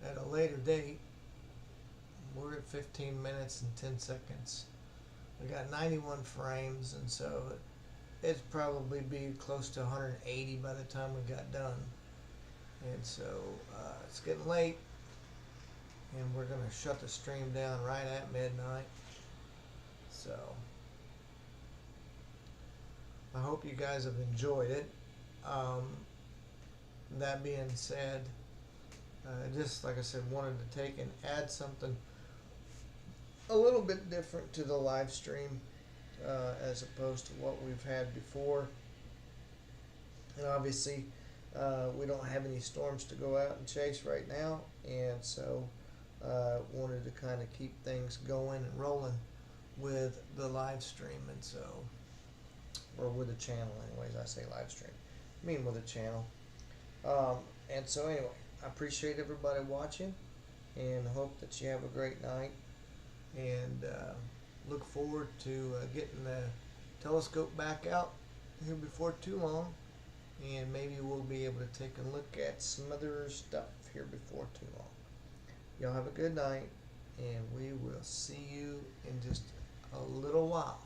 at a later date. We're at 15 minutes and 10 seconds. We got 91 frames, and so it'd probably be close to 180 by the time we got done. And so it's getting late, and we're going to shut the stream down right at midnight. So I hope you guys have enjoyed it. That being said, just like I said, wanted to take and add something a little bit different to the live stream as opposed to what we've had before. And obviously we don't have any storms to go out and chase right now, and so wanted to kind of keep things going and rolling with the live stream. And so, or with the channel anyways, I say live stream, I mean with the channel. And so anyway, I appreciate everybody watching, and hope that you have a great night, and look forward to getting the telescope back out here before too long, and maybe we'll be able to take a look at some other stuff here before too long. Y'all have a good night, and we will see you in just a little while.